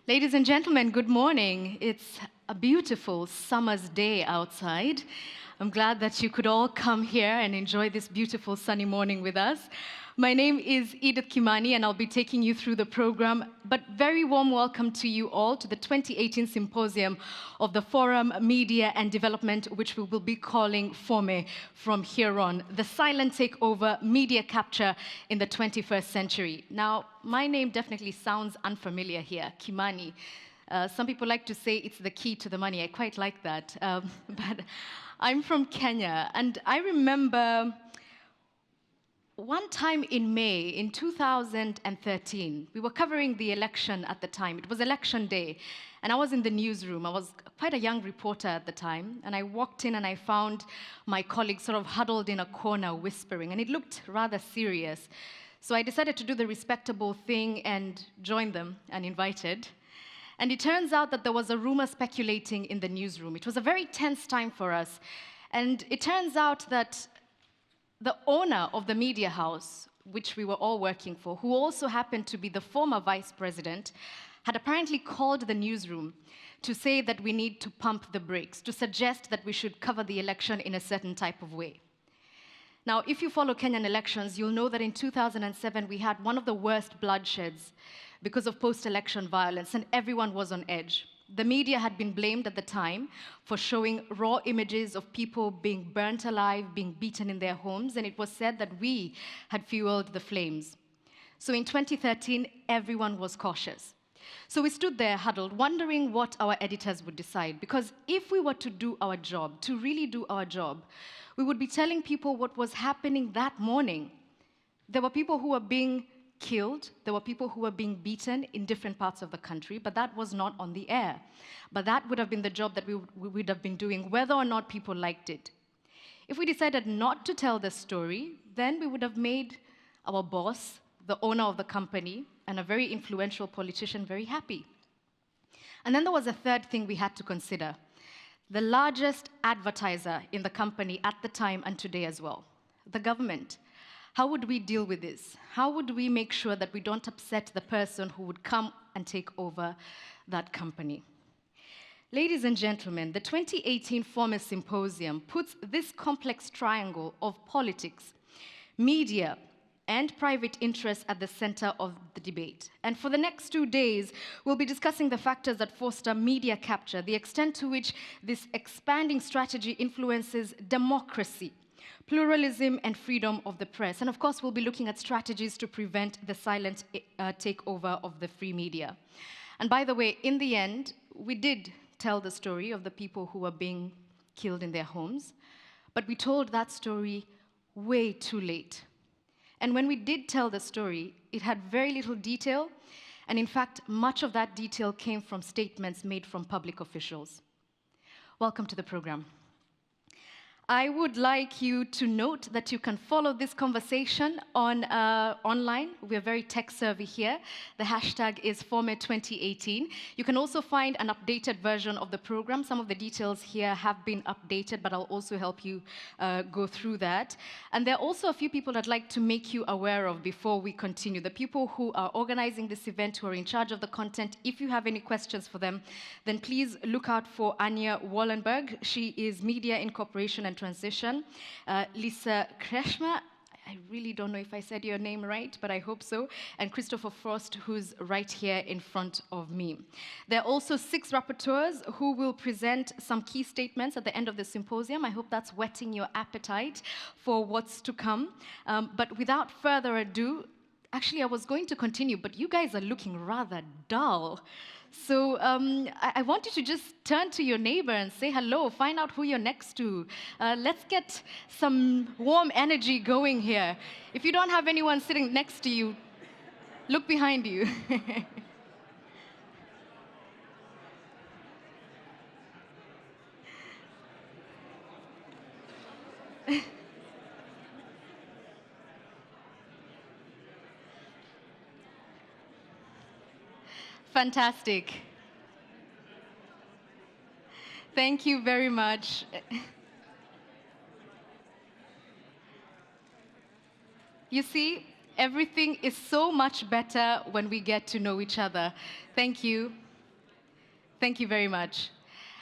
Ladies and gentlemen, good morning. It's a beautiful summer's day outside. I'm glad that you could all come here and enjoy this beautiful sunny morning with us. My name is Edith Kimani, and I'll be taking you through the program. But very warm welcome to you all to the 2018 Symposium of the Forum Media and Development, which we will be calling FoME from here on, the silent takeover media capture in the 21st century. Now, my name definitely sounds unfamiliar here, Kimani. Some people like to say it's the key to the money. I quite like that. But I'm from Kenya, and I remember one time in May, in 2013, we were covering the election at the time. It was election day, and I was in the newsroom. I was quite a young reporter at the time, and I walked in and I found my colleagues sort of huddled in a corner whispering, and it looked rather serious. So I decided to do the respectable thing and join them uninvited. And it turns out that there was a rumor speculating in the newsroom. It was a very tense time for us, and it turns out that the owner of the media house, which we were all working for, who also happened to be the former vice president, had apparently called the newsroom to say that we need to pump the brakes, to suggest that we should cover the election in a certain type of way. Now, if you follow Kenyan elections, you'll know that in 2007 we had one of the worst bloodsheds because of post-election violence, and everyone was on edge. The media had been blamed at the time for showing raw images of people being burnt alive, being beaten in their homes, and it was said that we had fueled the flames. So in 2013, everyone was cautious. So we stood there huddled, wondering what our editors would decide, because if we were to do our job, to really do our job, we would be telling people what was happening that morning. There were people who were being killed, there were people who were being beaten in different parts of the country, but that was not on the air. But that would have been the job that we would have been doing, whether or not people liked it. If we decided not to tell the story, then we would have made our boss, the owner of the company, and a very influential politician very happy. And then there was a third thing we had to consider. The largest advertiser in the company at the time and today as well, the government. How would we deal with this? How would we make sure that we don't upset the person who would come and take over that company? Ladies and gentlemen, the 2018 FoME Symposium puts this complex triangle of politics, media, and private interests at the center of the debate. And for the next 2 days, we'll be discussing the factors that foster media capture, the extent to which this expanding strategy influences democracy, pluralism, and freedom of the press. And of course, we'll be looking at strategies to prevent the silent takeover of the free media. And by the way, in the end, we did tell the story of the people who were being killed in their homes, but we told that story way too late. And when we did tell the story, it had very little detail, and in fact, much of that detail came from statements made from public officials. Welcome to the program. I would like you to note that you can follow this conversation online. We're very tech-savvy here. The hashtag is FoME2018. You can also find an updated version of the program. Some of the details here have been updated, but I'll also help you go through that. And there are also a few people I'd like to make you aware of before we continue. The people who are organizing this event, who are in charge of the content. If you have any questions for them, then please look out for Anya Wallenberg. She is Media Incorporation and Transition. Lisa Kretschmer, I really don't know if I said your name right, but I hope so, and Christopher Frost, who's right here in front of me. There are also 6 rapporteurs who will present some key statements at the end of the symposium. I hope that's whetting your appetite for what's to come. But without further ado, actually I was going to continue, but you guys are looking rather dull. So I want you to just turn to your neighbor and say hello, find out who you're next to. Let's get some warm energy going here. If you don't have anyone sitting next to you, look behind you. Fantastic. Thank you very much. You see, everything is so much better when we get to know each other. Thank you. Thank you very much.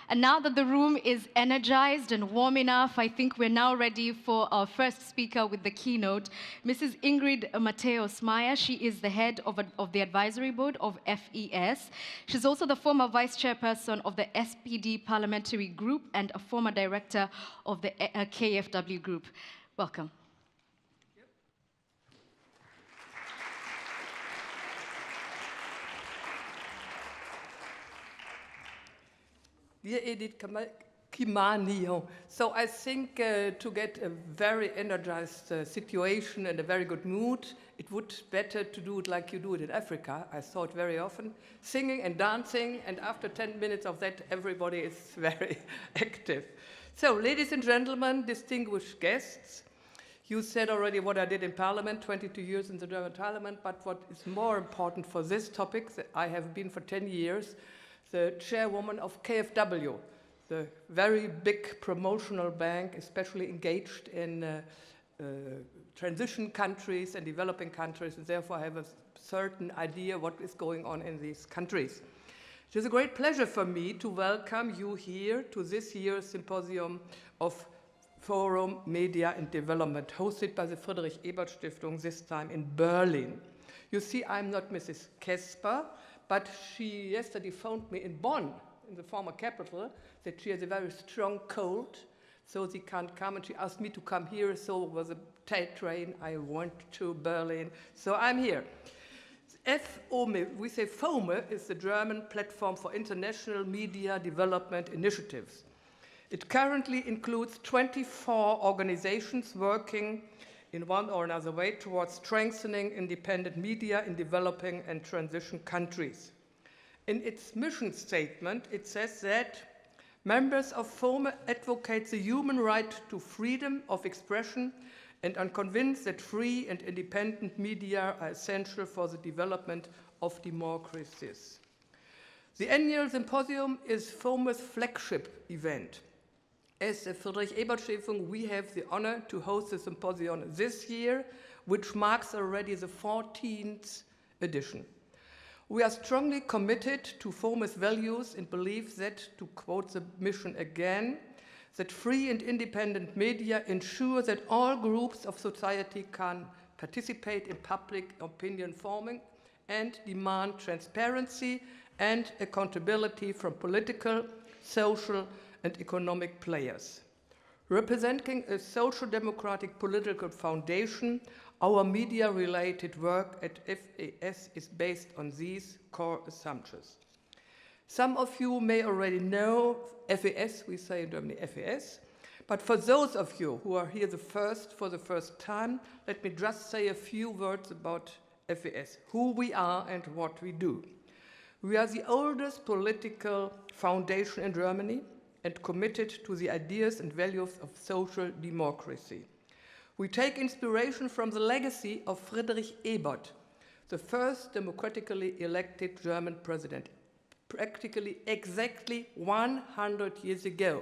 And now that the room is energized and warm enough, I think we're now ready for our first speaker with the keynote, Mrs. Ingrid Matthäus-Meier. She is the head of the advisory board of FES. She's also the former vice chairperson of the SPD parliamentary group and a former director of the KfW group. Welcome. Dear Edith, Kimani. So I think to get a very energized situation and a very good mood, it would better to do it like you do it in Africa. I saw it very often, singing and dancing, and after 10 minutes of that, everybody is very active. So, ladies and gentlemen, distinguished guests, you said already what I did in Parliament, 22 years in the German Parliament, but what is more important for this topic, that I have been for 10 years the chairwoman of KfW, the very big promotional bank, especially engaged in transition countries and developing countries, and therefore I have a certain idea what is going on in these countries. It is a great pleasure for me to welcome you here to this year's symposium of Forum, Media and Development, hosted by the Friedrich-Ebert-Stiftung, this time in Berlin. You see, I'm not Mrs. Kesper, but she yesterday phoned me in Bonn, in the former capital, that she has a very strong cold, so she can't come, and she asked me to come here, so it was a tight train. I went to Berlin, so I'm here. FoME, we say FoME is the German platform for international media development initiatives. It currently includes 24 organizations working in one or another way towards strengthening independent media in developing and transition countries. In its mission statement, it says that members of FoME advocate the human right to freedom of expression and are convinced that free and independent media are essential for the development of democracies. The annual symposium is FoME's flagship event. As the Friedrich-Ebert-Stiftung, we have the honor to host the symposium this year, which marks already the 14th edition. We are strongly committed to FoME's values and believe that, to quote the mission again, that free and independent media ensure that all groups of society can participate in public opinion forming and demand transparency and accountability from political, social, and economic players. Representing a social democratic political foundation, our media-related work at FES is based on these core assumptions. Some of you may already know FES, we say in Germany FES, but for those of you who are here for the first time, let me just say a few words about FES, who we are and what we do. We are the oldest political foundation in Germany and committed to the ideas and values of social democracy. We take inspiration from the legacy of Friedrich Ebert, the first democratically elected German president, practically exactly 100 years ago.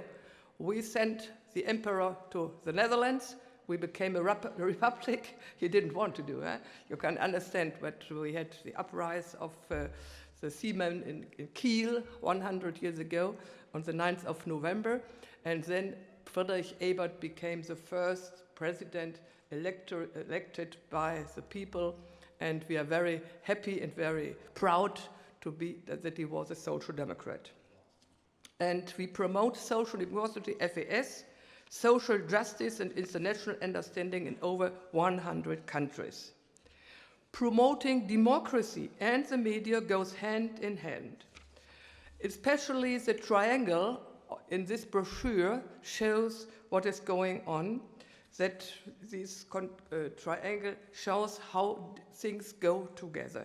We sent the emperor to the Netherlands. We became a republic. He didn't want to do it. You can understand, but we had the uprising of the seamen in Kiel 100 years ago on the 9th of November, and then Friedrich Ebert became the first president elected by the people, and we are very happy and very proud to be that he was a social democrat. And we promote social democracy, FES, social justice and international understanding in over 100 countries. Promoting democracy and the media goes hand in hand. Especially the triangle in this brochure shows what is going on, that this triangle shows how things go together.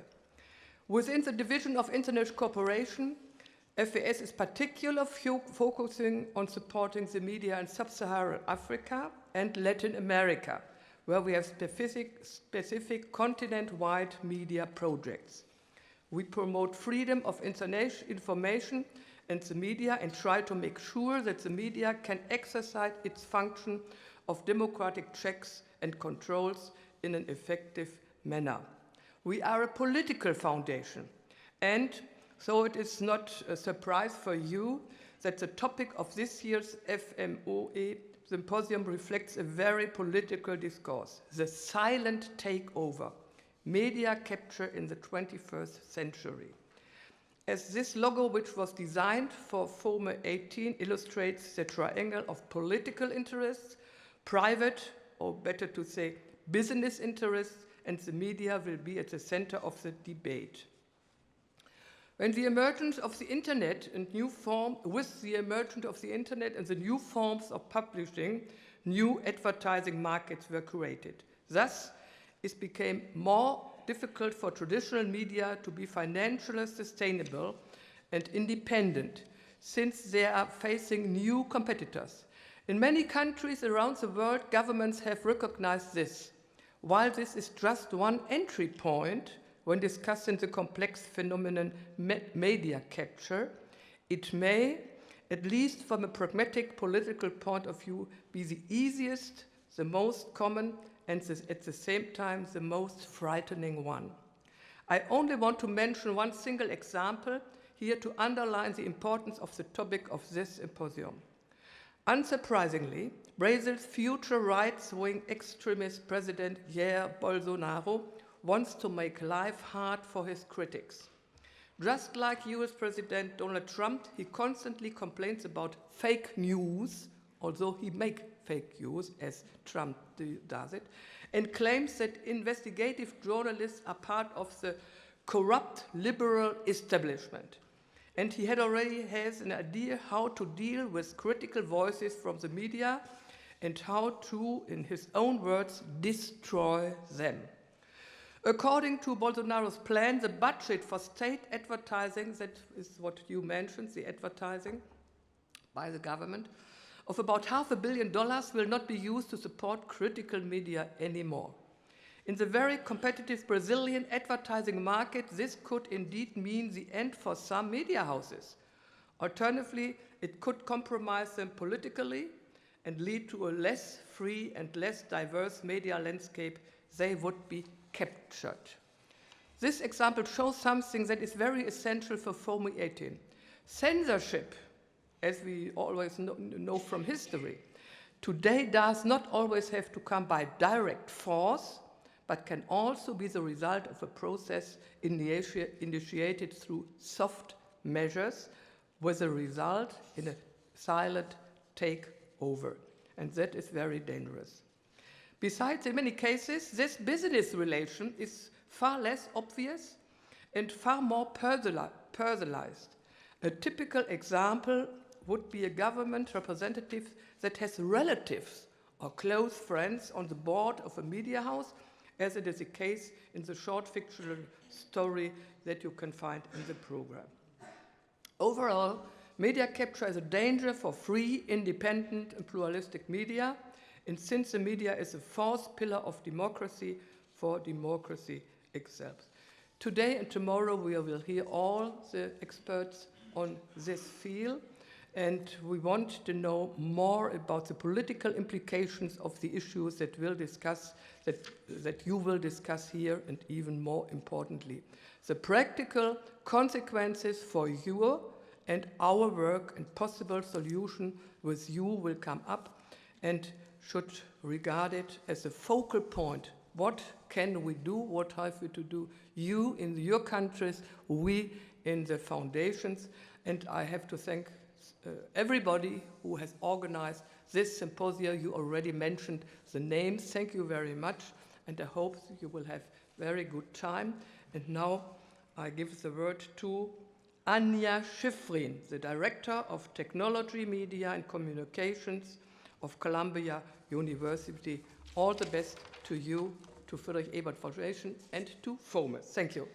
Within the division of international cooperation, FES is particularly focusing on supporting the media in sub-Saharan Africa and Latin America, where we have specific continent-wide media projects. We promote freedom of information and the media and try to make sure that the media can exercise its function of democratic checks and controls in an effective manner. We are a political foundation, and So it is not a surprise for you that the topic of this year's FoME Symposium reflects a very political discourse, the silent takeover, media capture in the 21st century. As this logo, which was designed for FoME 18, illustrates the triangle of political interests, private, or better to say, business interests, and the media will be at the center of the debate. With the emergence of the internet and new forms of publishing, new advertising markets were created. Thus, it became more difficult for traditional media to be financially sustainable and independent, since they are facing new competitors. In many countries around the world, governments have recognized this. While this is just one entry point when discussing the complex phenomenon media capture, it may, at least from a pragmatic political point of view, be the easiest, the most common, and at the same time the most frightening one. I only want to mention one single example here to underline the importance of the topic of this symposium. Unsurprisingly, Brazil's future right-wing extremist president Jair Bolsonaro wants to make life hard for his critics. Just like US President Donald Trump, he constantly complains about fake news, although he makes fake news, as Trump does it, and claims that investigative journalists are part of the corrupt liberal establishment. And he already has an idea how to deal with critical voices from the media and how to, in his own words, destroy them. According to Bolsonaro's plan, the budget for state advertising, that is what you mentioned, the advertising by the government, of about $500 million will not be used to support critical media anymore. In the very competitive Brazilian advertising market, this could indeed mean the end for some media houses. Alternatively, it could compromise them politically and lead to a less free and less diverse media landscape. They would be captured. This example shows something that is very essential for FoME 18. Censorship, as we always know from history, today does not always have to come by direct force, but can also be the result of a process initiated through soft measures, with a result in a silent takeover. And that is very dangerous. Besides, in many cases, this business relation is far less obvious and far more personalized. A typical example would be a government representative that has relatives or close friends on the board of a media house, as it is the case in the short fictional story that you can find in the program. Overall, media capture is a danger for free, independent, and pluralistic media, and since the media is a fourth pillar of democracy for democracy itself. Today and tomorrow we will hear all the experts on this field, and we want to know more about the political implications of the issues that you will discuss here, and even more importantly, the practical consequences for your and our work, and possible solution with you will come up and should regard it as a focal point. What can we do? What have we to do? You in your countries, we in the foundations. And I have to thank everybody who has organized this symposium. You already mentioned the names. Thank you very much. And I hope you will have very good time. And now I give the word to Anya Schiffrin, the Director of Technology, Media and Communications of Columbia University. All the best to you, to Friedrich-Ebert Foundation, and to FoME. Thank you.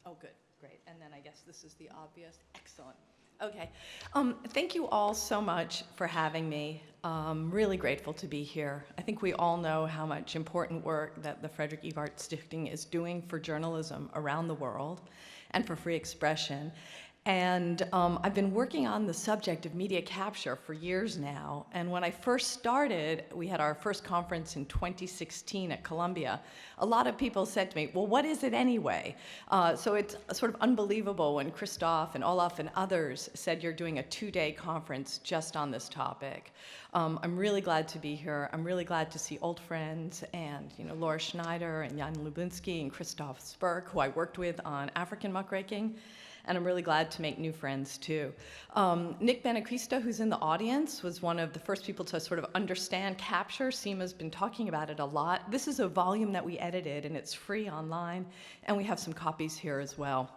Oh, good, great. And then I guess this is the obvious. Excellent. Okay. Thank you all so much for having me. Really grateful to be here. I think we all know how much important work that the Friedrich-Ebert-Stiftung is doing for journalism around the world and for free expression. And I've been working on the subject of media capture for years now. And when I first started, we had our first conference in 2016 at Columbia. A lot of people said to me, well, what is it anyway? So it's sort of unbelievable when Christoph and Olaf and others said you're doing a 2-day conference just on this topic. I'm really glad to be here. I'm really glad to see old friends and Laura Schneider and Jan Lubinsky and Christoph Spurk, who I worked with on African muckraking. And I'm really glad to make new friends too. Nick Benecristo, who's in the audience, was one of the first people to sort of understand capture. Seema's been talking about it a lot. This is a volume that we edited, and it's free online, and we have some copies here as well.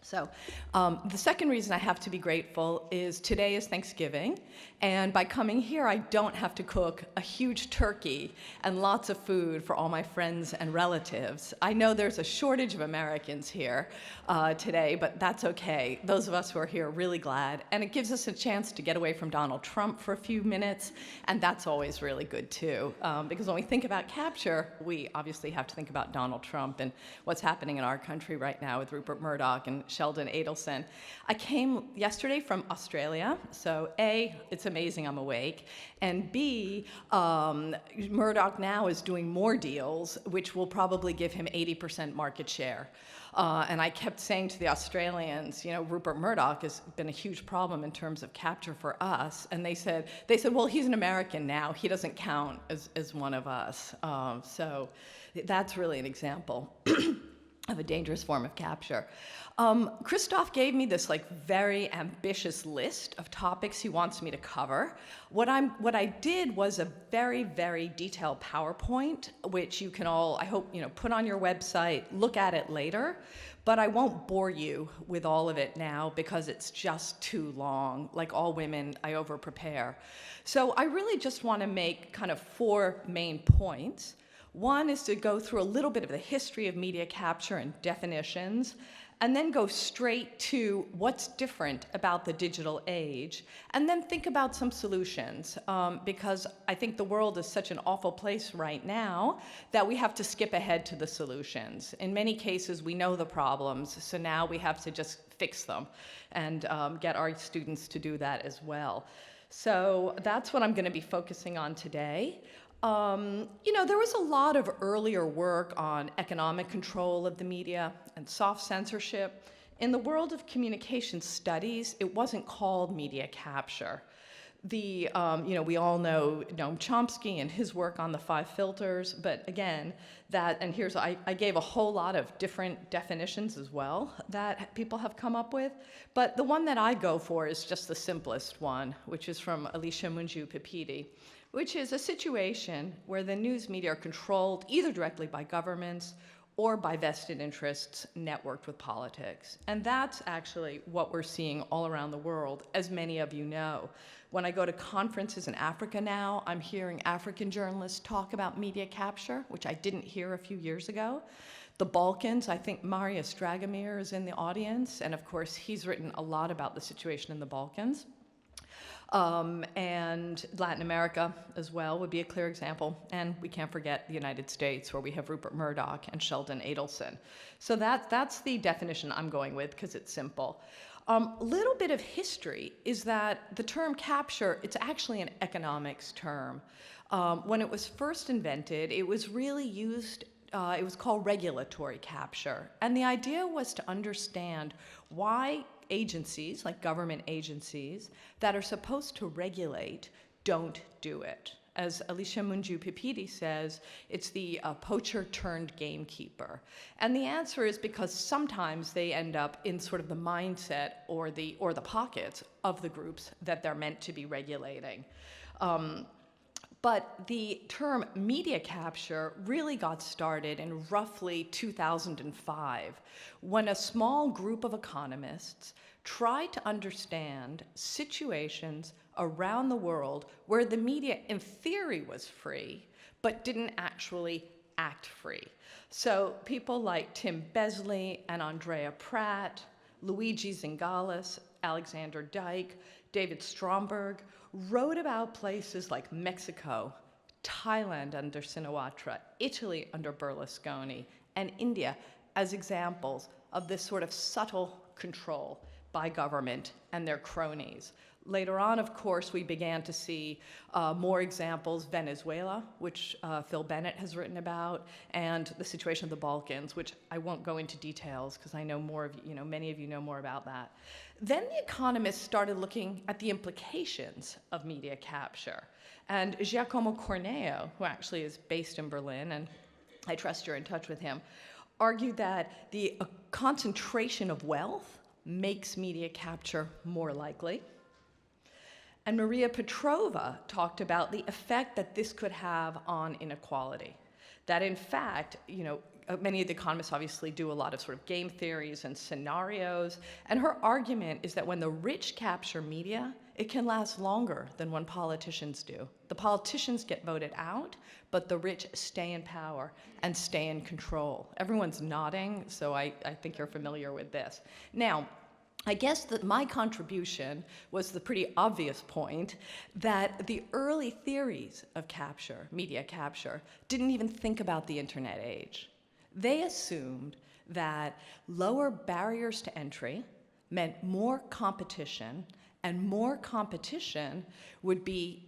So the second reason I have to be grateful is today is Thanksgiving, and by coming here, I don't have to cook a huge turkey and lots of food for all my friends and relatives. I know there's a shortage of Americans here today, but that's okay. Those of us who are here are really glad, and it gives us a chance to get away from Donald Trump for a few minutes, and that's always really good too, because when we think about capture, we obviously have to think about Donald Trump and what's happening in our country right now with Rupert Murdoch and Sheldon Adelson. I came yesterday from Australia, so A, it's amazing I'm awake, and B, Murdoch now is doing more deals, which will probably give him 80% market share. And I kept saying to the Australians, Rupert Murdoch has been a huge problem in terms of capture for us, and they said, well, he's an American now, he doesn't count as one of us. So that's really an example of a dangerous form of capture. Christoph gave me this very ambitious list of topics he wants me to cover. What I did was a very, very detailed PowerPoint, which you can all, I hope, put on your website, look at it later, but I won't bore you with all of it now because it's just too long. Like all women, I over-prepare. So I really just want to make kind of 4 main points. One is to go through a little bit of the history of media capture and definitions, and then go straight to what's different about the digital age, and then think about some solutions, because I think the world is such an awful place right now that we have to skip ahead to the solutions. In many cases, we know the problems, so now we have to just fix them and get our students to do that as well. So that's what I'm going to be focusing on today. There was a lot of earlier work on economic control of the media and soft censorship. In the world of communication studies, it wasn't called media capture. We all know Noam Chomsky and his work on the 5 filters, but again, I gave a whole lot of different definitions as well that people have come up with, but the one that I go for is just the simplest one, which is from Alicia Mungiu-Pipiti, which is a situation where the news media are controlled either directly by governments or by vested interests networked with politics. And that's actually what we're seeing all around the world, as many of you know. When I go to conferences in Africa now, I'm hearing African journalists talk about media capture, which I didn't hear a few years ago. The Balkans, I think Marius Dragomir is in the audience, and of course he's written a lot about the situation in the Balkans. And Latin America as well would be a clear example. And we can't forget the United States, where we have Rupert Murdoch and Sheldon Adelson. So that's the definition I'm going with, because it's simple. Little bit of history is that the term capture, it's actually an economics term. When it was first invented, it was really used, it was called regulatory capture. And the idea was to understand why agencies, like government agencies, that are supposed to regulate don't do it. As Alicia Mungiu-Pipiti says, it's the poacher turned gamekeeper. And the answer is because sometimes they end up in sort of the mindset or the pockets of the groups that they're meant to be regulating. But the term media capture really got started in roughly 2005, when a small group of economists tried to understand situations around the world where the media, in theory, was free, but didn't actually act free. So people like Tim Besley and Andrea Pratt, Luigi Zingalis, Alexander Dyke, David Stromberg wrote about places like Mexico, Thailand under Shinawatra, Italy under Berlusconi, and India as examples of this sort of subtle control by government and their cronies. Later on, of course, we began to see more examples, Venezuela, which Phil Bennett has written about, and the situation of the Balkans, which I won't go into details because I know more of many of you know more about that. Then the economists started looking at the implications of media capture. And Giacomo Corneo, who actually is based in Berlin, and I trust you're in touch with him, argued that the concentration of wealth makes media capture more likely. And Maria Petrova talked about the effect that this could have on inequality. That in fact, many of the economists obviously do a lot of sort of game theories and scenarios, and her argument is that when the rich capture media, it can last longer than when politicians do. The politicians get voted out, but the rich stay in power and stay in control. Everyone's nodding, so I think you're familiar with this. Now, I guess that my contribution was the pretty obvious point that the early theories of capture, media capture, didn't even think about the internet age. They assumed that lower barriers to entry meant more competition, and more competition would be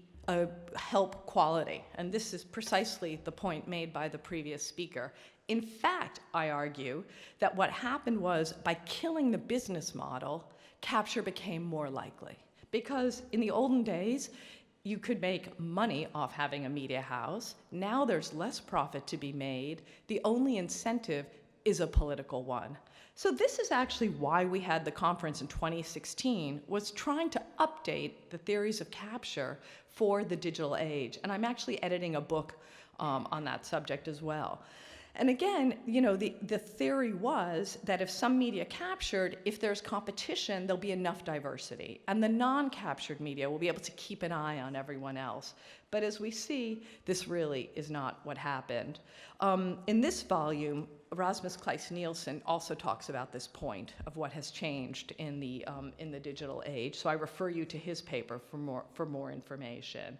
help quality. And this is precisely the point made by the previous speaker. In fact, I argue that what happened was by killing the business model, capture became more likely. Because in the olden days, you could make money off having a media house. Now there's less profit to be made. The only incentive is a political one. So this is actually why we had the conference in 2016, was trying to update the theories of capture for the digital age. And I'm actually editing a book on that subject as well. And again, the theory was that if some media captured, if there's competition, there'll be enough diversity. And the non-captured media will be able to keep an eye on everyone else. But as we see, this really is not what happened. In this volume, Rasmus Kleis-Nielsen also talks about this point of what has changed in the digital age. So I refer you to his paper for more information.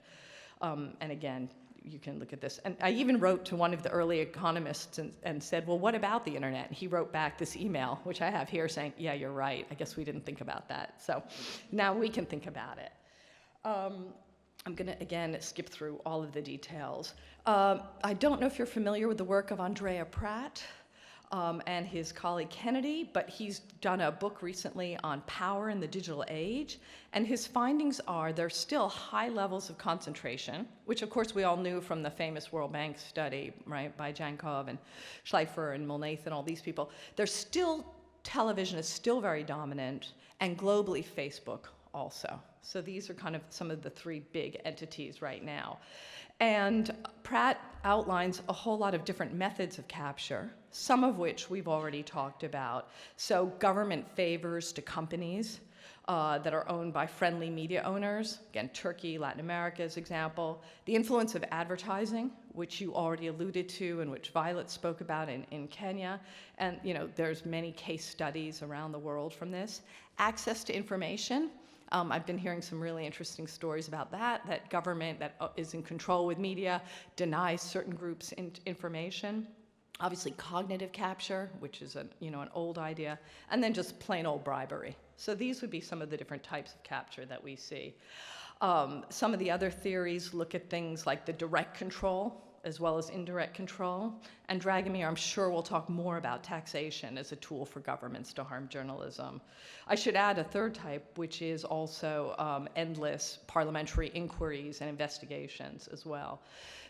And again, you can look at this. And I even wrote to one of the early economists and said, well, what about the internet? And he wrote back this email, which I have here, saying, yeah, you're right. I guess we didn't think about that. So now we can think about it. I'm going to, again, skip through all of the details. I don't know if you're familiar with the work of Andrea Pratt and his colleague Kennedy, but he's done a book recently on power in the digital age. And his findings are there's still high levels of concentration, which of course we all knew from the famous World Bank study, right, by Jankov and Schleifer and Molnath and all these people. There's still, television is still very dominant, and globally Facebook also. So these are kind of some of the three big entities right now. And Pratt outlines a whole lot of different methods of capture, some of which we've already talked about. So government favors to companies that are owned by friendly media owners. Again, Turkey, Latin America as example. The influence of advertising, which you already alluded to and which Violet spoke about in Kenya. And there's many case studies around the world from this. Access to information. I've been hearing some really interesting stories about that government that is in control with media denies certain groups information. Obviously cognitive capture, which is an old idea, and then just plain old bribery. So these would be some of the different types of capture that we see. Some of the other theories look at things like the direct control as well as indirect control. And Dragomir, I'm sure, will talk more about taxation as a tool for governments to harm journalism. I should add a third type, which is also endless parliamentary inquiries and investigations as well.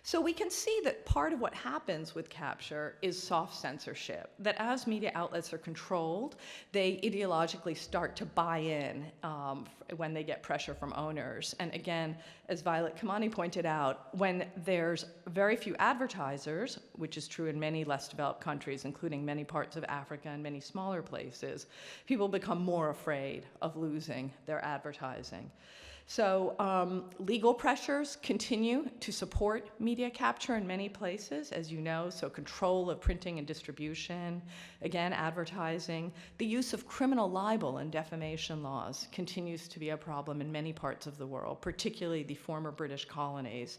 So we can see that part of what happens with capture is soft censorship, that as media outlets are controlled, they ideologically start to buy in when they get pressure from owners. And again, as Violet Kimani pointed out, when there's very few advertisers, which is true in many less developed countries, including many parts of Africa and many smaller places, people become more afraid of losing their advertising. So legal pressures continue to support media capture in many places, as you know, so control of printing and distribution, again, advertising. The use of criminal libel and defamation laws continues to be a problem in many parts of the world, particularly the former British colonies.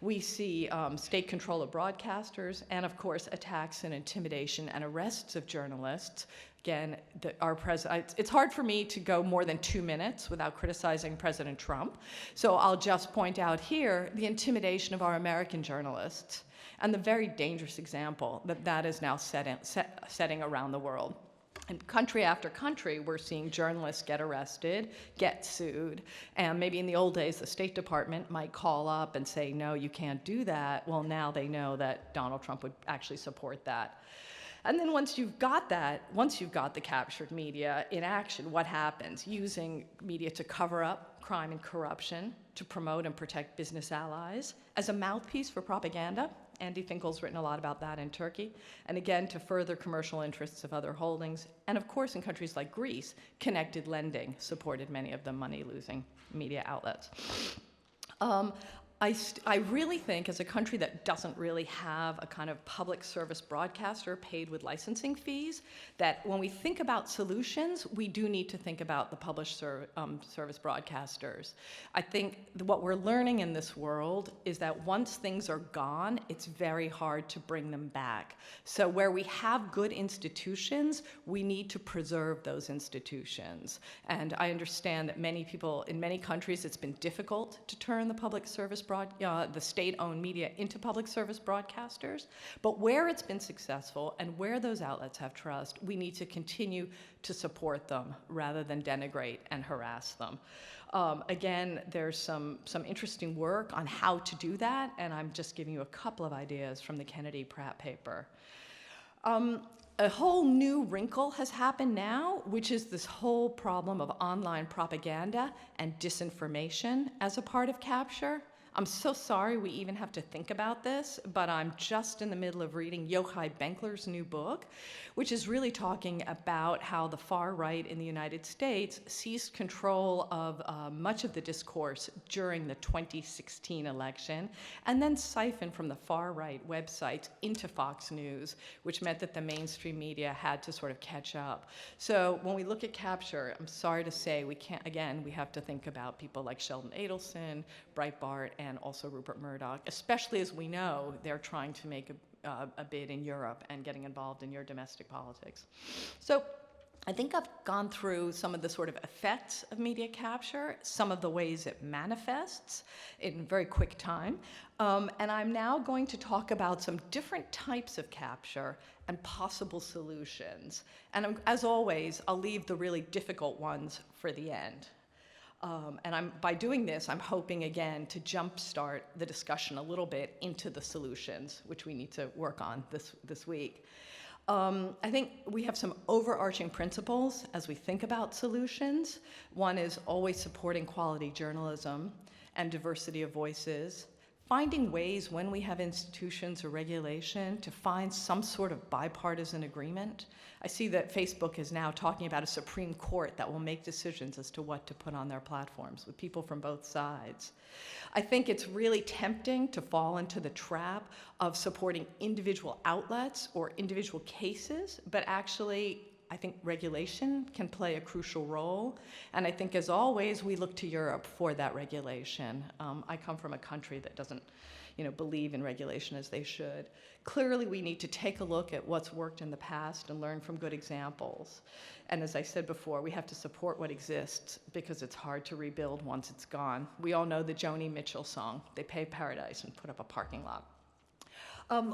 We see state control of broadcasters and, of course, attacks and intimidation and arrests of journalists. Again, our president, it's hard for me to go more than 2 minutes without criticizing President Trump. So I'll just point out here the intimidation of our American journalists and the very dangerous example that is now setting around the world. In country after country, we're seeing journalists get arrested, get sued, and maybe in the old days, the State Department might call up and say, no, you can't do that. Well, now they know that Donald Trump would actually support that. And then once you've got the captured media in action, what happens? Using media to cover up crime and corruption, to promote and protect business allies, as a mouthpiece for propaganda. Andy Finkel's written a lot about that in Turkey. And again, to further commercial interests of other holdings. And of course, in countries like Greece, connected lending supported many of the money-losing media outlets. I really think, as a country that doesn't really have a kind of public service broadcaster paid with licensing fees, that when we think about solutions, we do need to think about the published service broadcasters. I think what we're learning in this world is that once things are gone, it's very hard to bring them back. So where we have good institutions, we need to preserve those institutions. And I understand that many people, in many countries, it's been difficult to turn the public service the state-owned media into public service broadcasters. But where it's been successful and where those outlets have trust, we need to continue to support them rather than denigrate and harass them. Again, there's some interesting work on how to do that, and I'm just giving you a couple of ideas from the Kennedy-Pratt paper. A whole new wrinkle has happened now, which is this whole problem of online propaganda and disinformation as a part of capture. I'm so sorry we even have to think about this, but I'm just in the middle of reading Yochai Benkler's new book, which is really talking about how the far right in the United States seized control of much of the discourse during the 2016 election, and then siphoned from the far right websites into Fox News, which meant that the mainstream media had to sort of catch up. So when we look at capture, I'm sorry to say we can't, again, we have to think about people like Sheldon Adelson, Breitbart, and also Rupert Murdoch, especially as we know they're trying to make a bid in Europe and getting involved in your domestic politics. So I think I've gone through some of the sort of effects of media capture, some of the ways it manifests in very quick time, and I'm now going to talk about some different types of capture and possible solutions. And as always, I'll leave the really difficult ones for the end. And by doing this, I'm hoping, again, to jumpstart the discussion a little bit into the solutions, which we need to work on this week. I think we have some overarching principles as we think about solutions. One is always supporting quality journalism and diversity of voices, finding ways when we have institutions or regulation to find some sort of bipartisan agreement. I see that Facebook is now talking about a Supreme Court that will make decisions as to what to put on their platforms with people from both sides. I think it's really tempting to fall into the trap of supporting individual outlets or individual cases, but actually I think regulation can play a crucial role, and I think, as always, we look to Europe for that regulation. I come from a country that doesn't, believe in regulation as they should. Clearly, we need to take a look at what's worked in the past and learn from good examples. And as I said before, we have to support what exists because it's hard to rebuild once it's gone. We all know the Joni Mitchell song, "They Pay Paradise and Put Up a Parking Lot."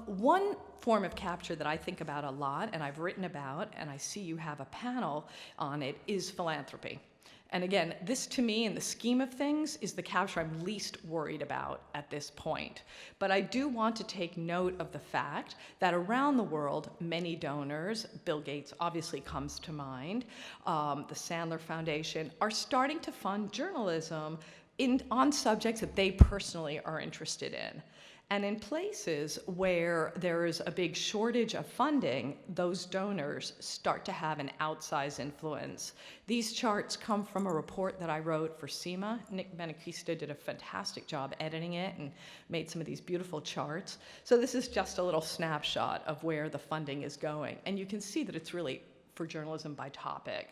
One form of capture that I think about a lot, and I've written about, and I see you have a panel on it, is philanthropy. And again, this to me, in the scheme of things, is the capture I'm least worried about at this point. But I do want to take note of the fact that around the world, many donors, Bill Gates obviously comes to mind, the Sandler Foundation, are starting to fund journalism on subjects that they personally are interested in. And in places where there is a big shortage of funding, those donors start to have an outsized influence. These charts come from a report that I wrote for SEMA. Nick Benakista did a fantastic job editing it and made some of these beautiful charts. So this is just a little snapshot of where the funding is going. And you can see that it's really for journalism by topic.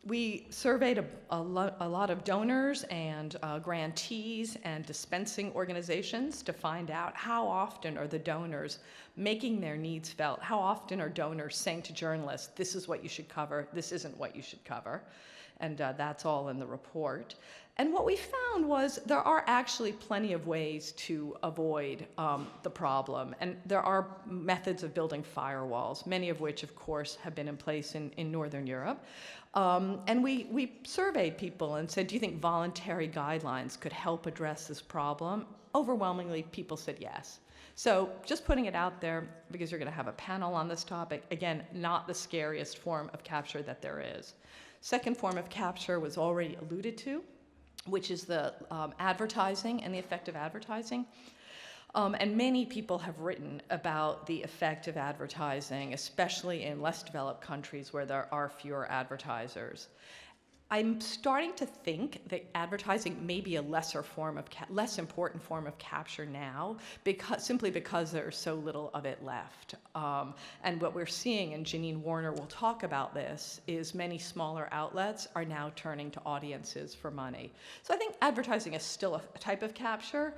We surveyed a lot of donors and grantees and dispensing organizations to find out how often are the donors making their needs felt. How often are donors saying to journalists, this is what you should cover, this isn't what you should cover. And that's all in the report. And what we found was there are actually plenty of ways to avoid the problem. And there are methods of building firewalls, many of which, of course, have been in place in Northern Europe. And we surveyed people and said, do you think voluntary guidelines could help address this problem? Overwhelmingly, people said yes. So just putting it out there, because you're going to have a panel on this topic, again, not the scariest form of capture that there is. Second form of capture was already alluded to, which is the advertising and the effect of advertising. And many people have written about the effect of advertising, especially in less developed countries where there are fewer advertisers. I'm starting to think that advertising may be a less important form of capture now, simply because there's so little of it left. And what we're seeing, and Janine Warner will talk about this, is many smaller outlets are now turning to audiences for money. So I think advertising is still a type of capture.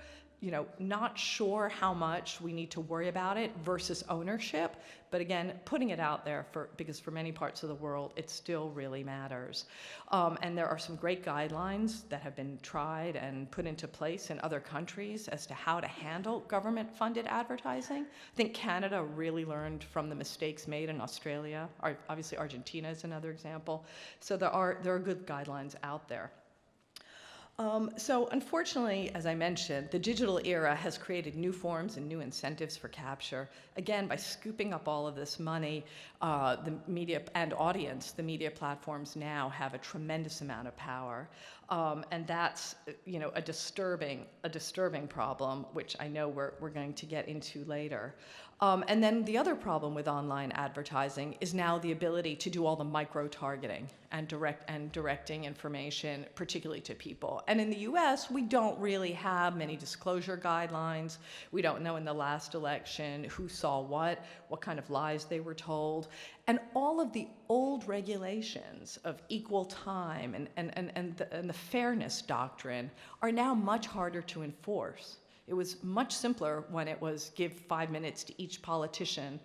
Not sure how much we need to worry about it versus ownership, but again, putting it out there because for many parts of the world, it still really matters. And there are some great guidelines that have been tried and put into place in other countries as to how to handle government-funded advertising. I think Canada really learned from the mistakes made in Australia. Obviously, Argentina is another example. So there are good guidelines out there. So unfortunately, as I mentioned, the digital era has created new forms and new incentives for capture. Again, by scooping up all of this money, the media and audience, the media platforms now have a tremendous amount of power. And that's a disturbing problem, which I know we're going to get into later. And then the other problem with online advertising is now the ability to do all the micro-targeting and directing information, particularly to people. And in the US, we don't really have many disclosure guidelines. We don't know in the last election who saw what kind of lies they were told. And all of the old regulations of equal time and the fairness doctrine are now much harder to enforce. It was much simpler when it was give 5 minutes to each politician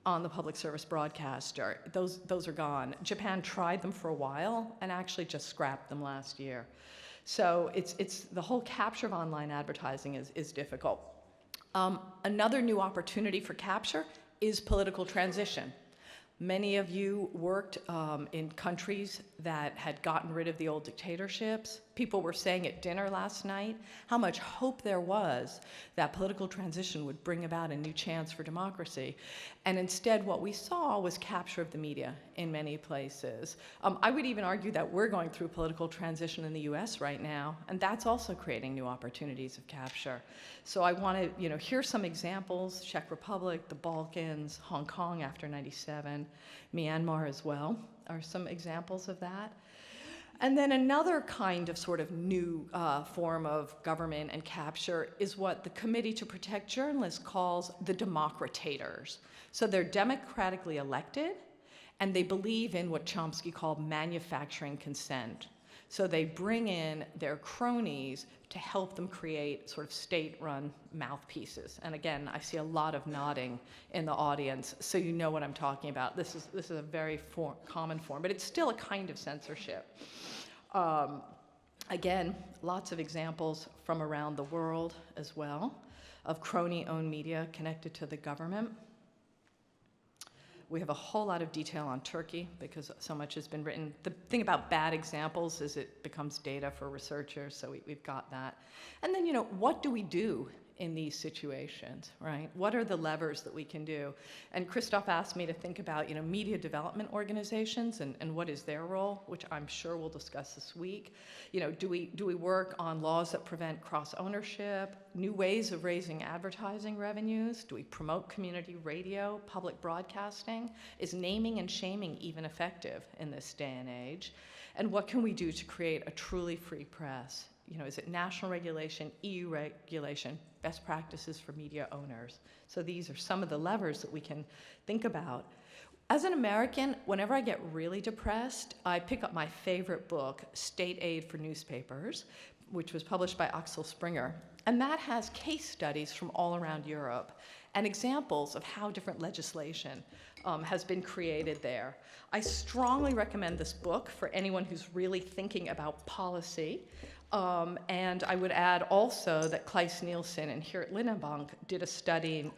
on the public service broadcaster. Those are gone. Japan tried them for a while and actually just scrapped them last year. So it's the whole capture of online advertising is difficult. Another new opportunity for capture is political transition. Many of you worked in countries that had gotten rid of the old dictatorships. People were saying at dinner last night how much hope there was that political transition would bring about a new chance for democracy. And instead, what we saw was capture of the media in many places. I would even argue that we're going through political transition in the US right now, and that's also creating new opportunities of capture. So I want to hear some examples: Czech Republic, the Balkans, Hong Kong after '97, Myanmar as well are some examples of that. And then another kind of sort of new form of government and capture is what the Committee to Protect Journalists calls the democratators. So they're democratically elected, and they believe in what Chomsky called manufacturing consent. So they bring in their cronies to help them create sort of state-run mouthpieces. And again, I see a lot of nodding in the audience, so you know what I'm talking about. This is a very common form, but it's still a kind of censorship. Again, lots of examples from around the world as well of crony-owned media connected to the government. We have a whole lot of detail on Turkey because so much has been written. The thing about bad examples is it becomes data for researchers, so we've got that. And then, what do we do in these situations, right? What are the levers that we can do? And Christoph asked me to think about, media development organizations and what is their role, which I'm sure we'll discuss this week. Do we work on laws that prevent cross-ownership, new ways of raising advertising revenues? Do we promote community radio, public broadcasting? Is naming and shaming even effective in this day and age? And what can we do to create a truly free press? Is it national regulation, EU regulation, best practices for media owners? So these are some of the levers that we can think about. As an American, whenever I get really depressed, I pick up my favorite book, State Aid for Newspapers, which was published by Axel Springer. And that has case studies from all around Europe and examples of how different legislation has been created there. I strongly recommend this book for anyone who's really thinking about policy. And I would add also that Kleis Nielsen and Geert Linnenbank did a study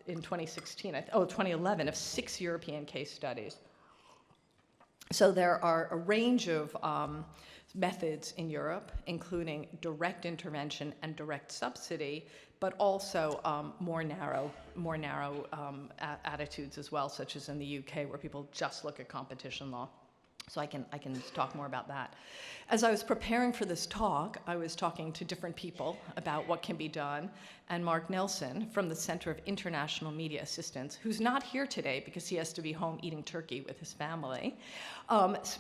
in 2011 of 6 European case studies. So there are a range of methods in Europe, including direct intervention and direct subsidy, but also more narrow attitudes as well, such as in the UK, where people just look at competition law. So I can talk more about that. As I was preparing for this talk, I was talking to different people about what can be done, and Mark Nelson from the Center of International Media Assistance, who's not here today because he has to be home eating turkey with his family,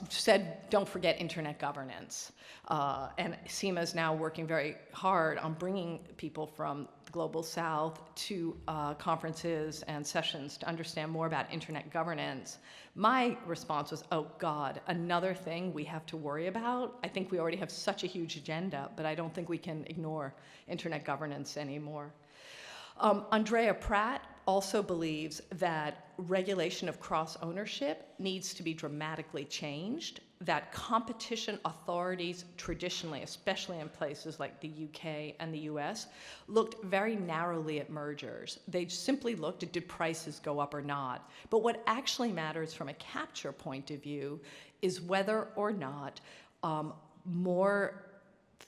said, don't forget internet governance. And SEMA is now working very hard on bringing people from the Global South to conferences and sessions to understand more about internet governance. My response was, oh God, another thing we have to worry about. I think we already have such a huge agenda, but I don't think we can ignore internet governance anymore. Andrea Pratt also believes that regulation of cross-ownership needs to be dramatically changed, that competition authorities traditionally, especially in places like the UK and the US, looked very narrowly at mergers. They simply looked at did prices go up or not. But what actually matters from a capture point of view is whether or not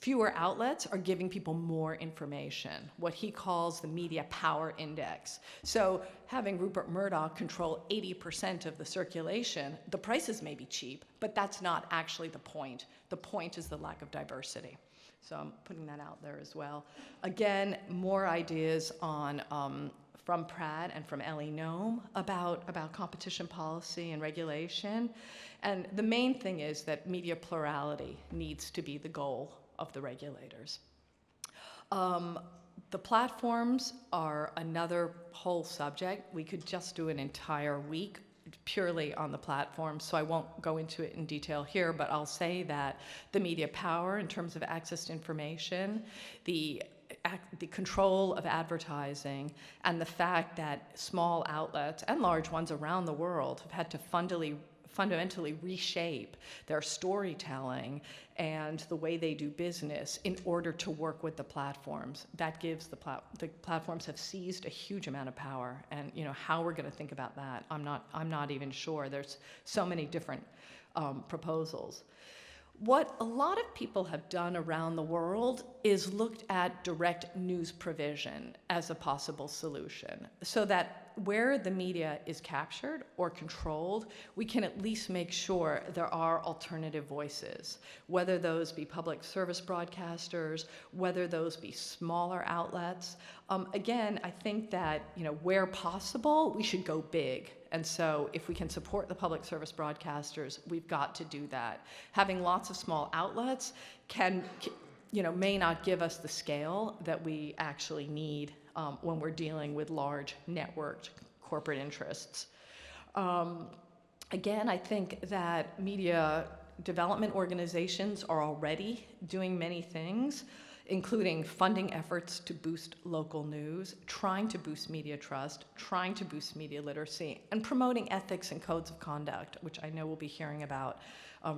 fewer outlets are giving people more information, what he calls the media power index. So having Rupert Murdoch control 80% of the circulation, the prices may be cheap, but that's not actually the point. The point is the lack of diversity. So I'm putting that out there as well. Again, more ideas on from Pratt and from Ellie Noem about competition policy and regulation. And the main thing is that media plurality needs to be the goal of the regulators. The platforms are another whole subject. We could just do an entire week purely on the platform, so I won't go into it in detail here, but I'll say that the media power in terms of access to information, the control of advertising, and the fact that small outlets and large ones around the world have had to fundamentally reshape their storytelling and the way they do business in order to work with the platforms. That gives the platforms have seized a huge amount of power, and how we're going to think about that, I'm not even sure. There's so many different proposals. What a lot of people have done around the world is looked at direct news provision as a possible solution, so that where the media is captured or controlled, we can at least make sure there are alternative voices, whether those be public service broadcasters, whether those be smaller outlets. Again, I think that where possible, we should go big. And so if we can support the public service broadcasters, we've got to do that. Having lots of small outlets may not give us the scale that we actually need when we're dealing with large networked corporate interests. Again, I think that media development organizations are already doing many things, including funding efforts to boost local news, trying to boost media trust, trying to boost media literacy, and promoting ethics and codes of conduct, which I know we'll be hearing about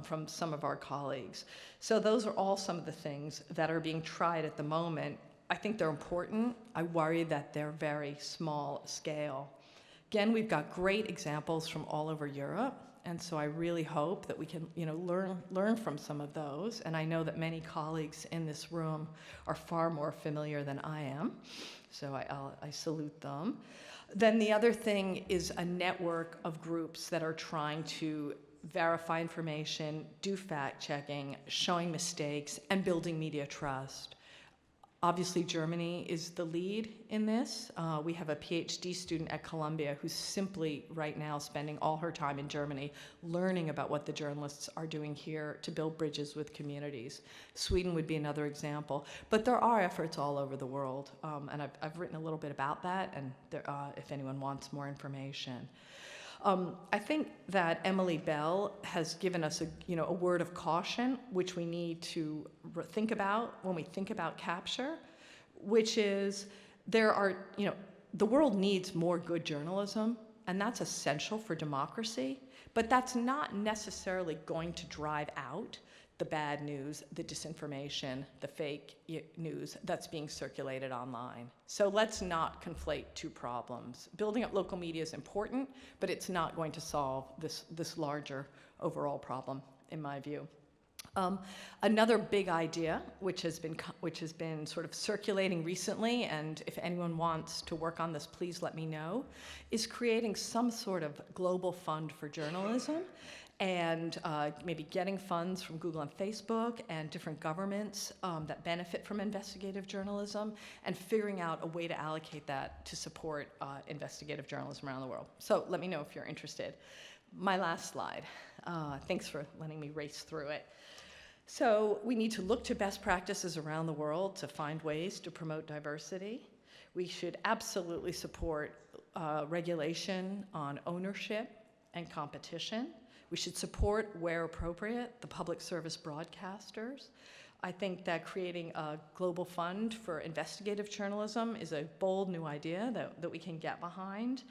from some of our colleagues. So those are all some of the things that are being tried at the moment. I think they're important. I worry that they're very small scale. Again, we've got great examples from all over Europe, and so I really hope that we can learn from some of those. And I know that many colleagues in this room are far more familiar than I am, so I salute them. Then the other thing is a network of groups that are trying to verify information, do fact-checking, showing mistakes, and building media trust. Obviously, Germany is the lead in this. We have a PhD student at Columbia who's simply right now spending all her time in Germany learning about what the journalists are doing here to build bridges with communities. Sweden would be another example. But there are efforts all over the world, and I've written a little bit about that, and if anyone wants more information. I think that Emily Bell has given us a word of caution, which we need to think about when we think about capture, which is the world needs more good journalism, and that's essential for democracy, but that's not necessarily going to drive out the bad news, the disinformation, the fake news that's being circulated online. So let's not conflate two problems. Building up local media is important, but it's not going to solve this larger overall problem, in my view. Another big idea, which has been sort of circulating recently, and if anyone wants to work on this, please let me know, is creating some sort of global fund for journalism, and maybe getting funds from Google and Facebook and different governments that benefit from investigative journalism, and figuring out a way to allocate that to support investigative journalism around the world. So let me know if you're interested. My last slide. Thanks for letting me race through it. So we need to look to best practices around the world to find ways to promote diversity. We should absolutely support regulation on ownership and competition. We should support, where appropriate, the public service broadcasters. I think that creating a global fund for investigative journalism is a bold new idea that we can get behind.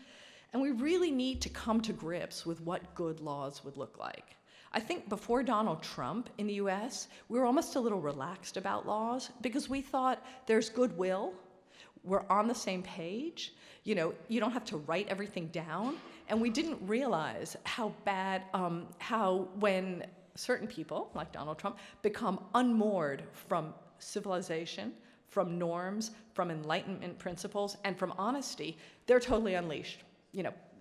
And we really need to come to grips with what good laws would look like. I think before Donald Trump in the US, we were almost a little relaxed about laws because we thought there's goodwill, we're on the same page, you don't have to write everything down, and we didn't realize how bad, how when certain people, like Donald Trump, become unmoored from civilization, from norms, from Enlightenment principles, and from honesty, they're totally unleashed.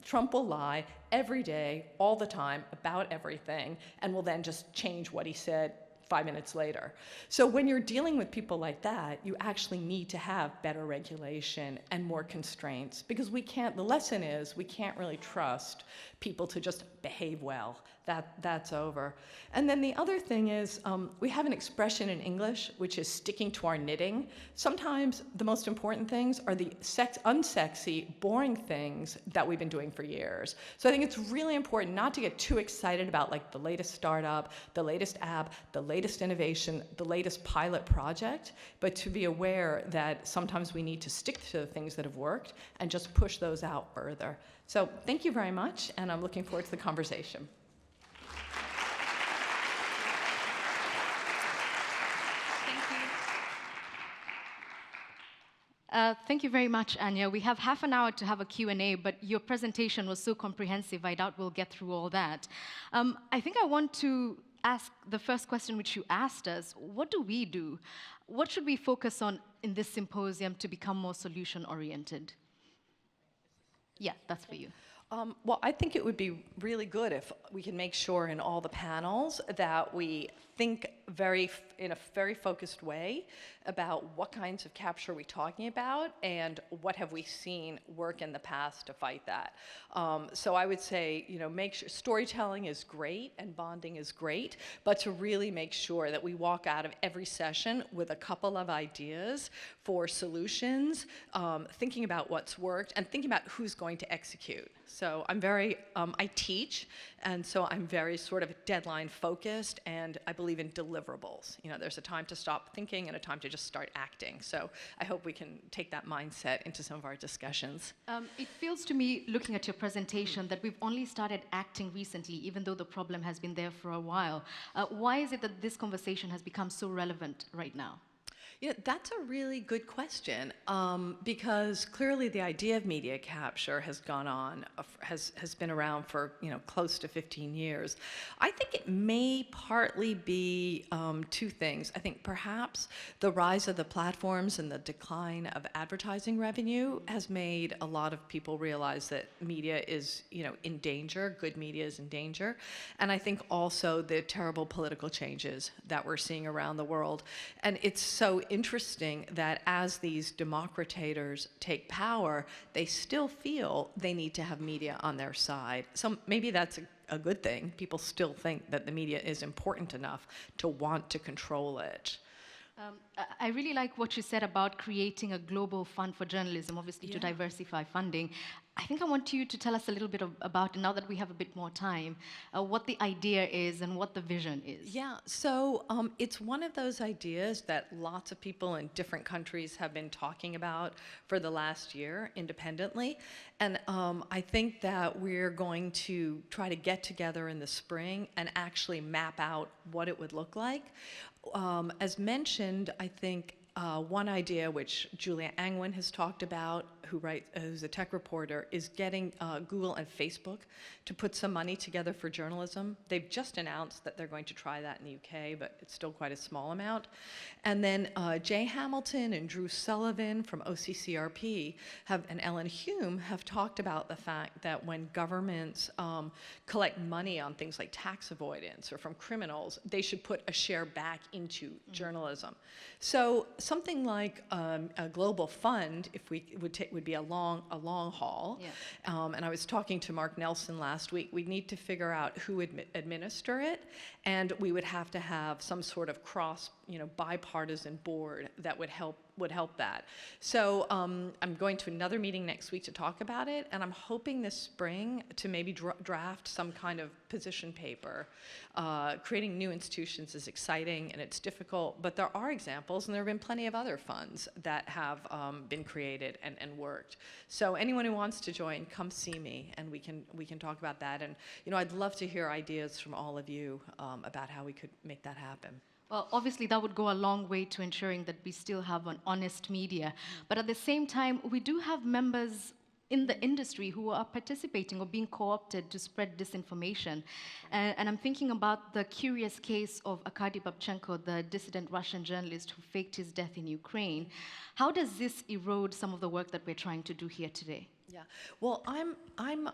Trump will lie every day, all the time, about everything, and will then just change what he said 5 minutes later. So when you're dealing with people like that, you actually need to have better regulation and more constraints, because the lesson is we can't really trust people to just behave well. That's over. And then the other thing is we have an expression in English which is sticking to our knitting. Sometimes the most important things are the unsexy, boring things that we've been doing for years. So I think it's really important not to get too excited about like the latest startup, the latest app, the latest innovation, the latest pilot project, but to be aware that sometimes we need to stick to the things that have worked and just push those out further. So thank you very much, and I'm looking forward to the conversation. Thank you very much, Anya. We have half an hour to have a Q&A, but your presentation was so comprehensive, I doubt we'll get through all that. I think I want to ask the first question which you asked us. What do we do? What should we focus on in this symposium to become more solution-oriented? Yeah, that's for you. Well, I think it would be really good if we can make sure in all the panels that we think in a very focused way about what kinds of capture are we talking about and what have we seen work in the past to fight that. So I would say, make sure storytelling is great and bonding is great, but to really make sure that we walk out of every session with a couple of ideas for solutions, thinking about what's worked and thinking about who's going to execute. So I'm I teach, and so I'm very sort of deadline focused, and I believe in deliverables. There's a time to stop thinking and a time to just start acting. So I hope we can take that mindset into some of our discussions. It feels to me, looking at your presentation, that we've only started acting recently, even though the problem has been there for a while. Why is it that this conversation has become so relevant right now? That's a really good question, because clearly the idea of media capture has has been around for close to 15 years. I think it may partly be two things. I think perhaps the rise of the platforms and the decline of advertising revenue has made a lot of people realize that media is in danger, good media is in danger, and I think also the terrible political changes that we're seeing around the world. And it's so interesting that as these democratators take power, they still feel they need to have media on their side. So maybe that's a good thing. People still think that the media is important enough to want to control it. I really like what you said about creating a global fund for journalism, obviously to diversify funding. I think I want you to tell us a little bit about, now that we have a bit more time, what the idea is and what the vision is. Yeah, so it's one of those ideas that lots of people in different countries have been talking about for the last year independently. And I think that we're going to try to get together in the spring and actually map out what it would look like. As mentioned, I think one idea which Julia Angwin has talked about, who's a tech reporter, is getting Google and Facebook to put some money together for journalism. They've just announced that they're going to try that in the UK, but it's still quite a small amount. And then Jay Hamilton and Drew Sullivan from OCCRP and Ellen Hume have talked about the fact that when governments collect money on things like tax avoidance or from criminals, they should put a share back into journalism. So something like a global fund, if we would be a long haul. Yeah. And I was talking to Mark Nelson last week. We'd need to figure out who would administer it, and we would have to have some sort of bipartisan board that would help that. So I'm going to another meeting next week to talk about it, and I'm hoping this spring to maybe draft some kind of position paper. Creating new institutions is exciting and it's difficult, but there are examples, and there have been plenty of other funds that have been created and worked. So anyone who wants to join, come see me, and we can talk about that. And I'd love to hear ideas from all of you about how we could make that happen. Well, obviously, that would go a long way to ensuring that we still have an honest media. But at the same time, we do have members in the industry who are participating or being co-opted to spread disinformation. And I'm thinking about the curious case of Arkady Babchenko, the dissident Russian journalist who faked his death in Ukraine. How does this erode some of the work that we're trying to do here today? Yeah, well, I'm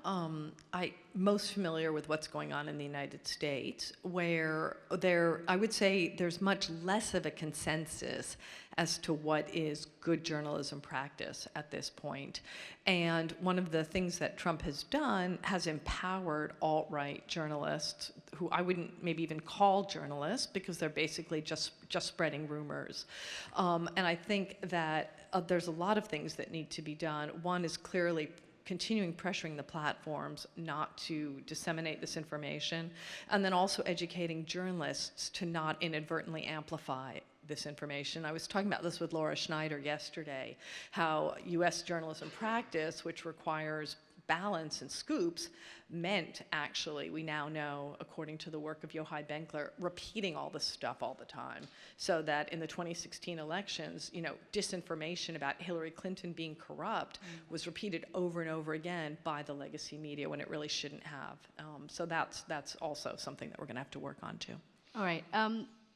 most familiar with what's going on in the United States, where I would say there's much less of a consensus as to what is good journalism practice at this point. And one of the things that Trump has done has empowered alt-right journalists, who I wouldn't maybe even call journalists, because they're basically just spreading rumors. And I think that there's a lot of things that need to be done. One is clearly continuing pressuring the platforms not to disseminate this information, and then also educating journalists to not inadvertently amplify this information. I was talking about this with Laura Schneider yesterday, how US journalism practice, which requires balance and scoops, meant actually, we now know, according to the work of Yochai Benkler, repeating all this stuff all the time, so that in the 2016 elections, disinformation about Hillary Clinton being corrupt was repeated over and over again by the legacy media when it really shouldn't have. So that's also something that we're going to have to work on too. All right.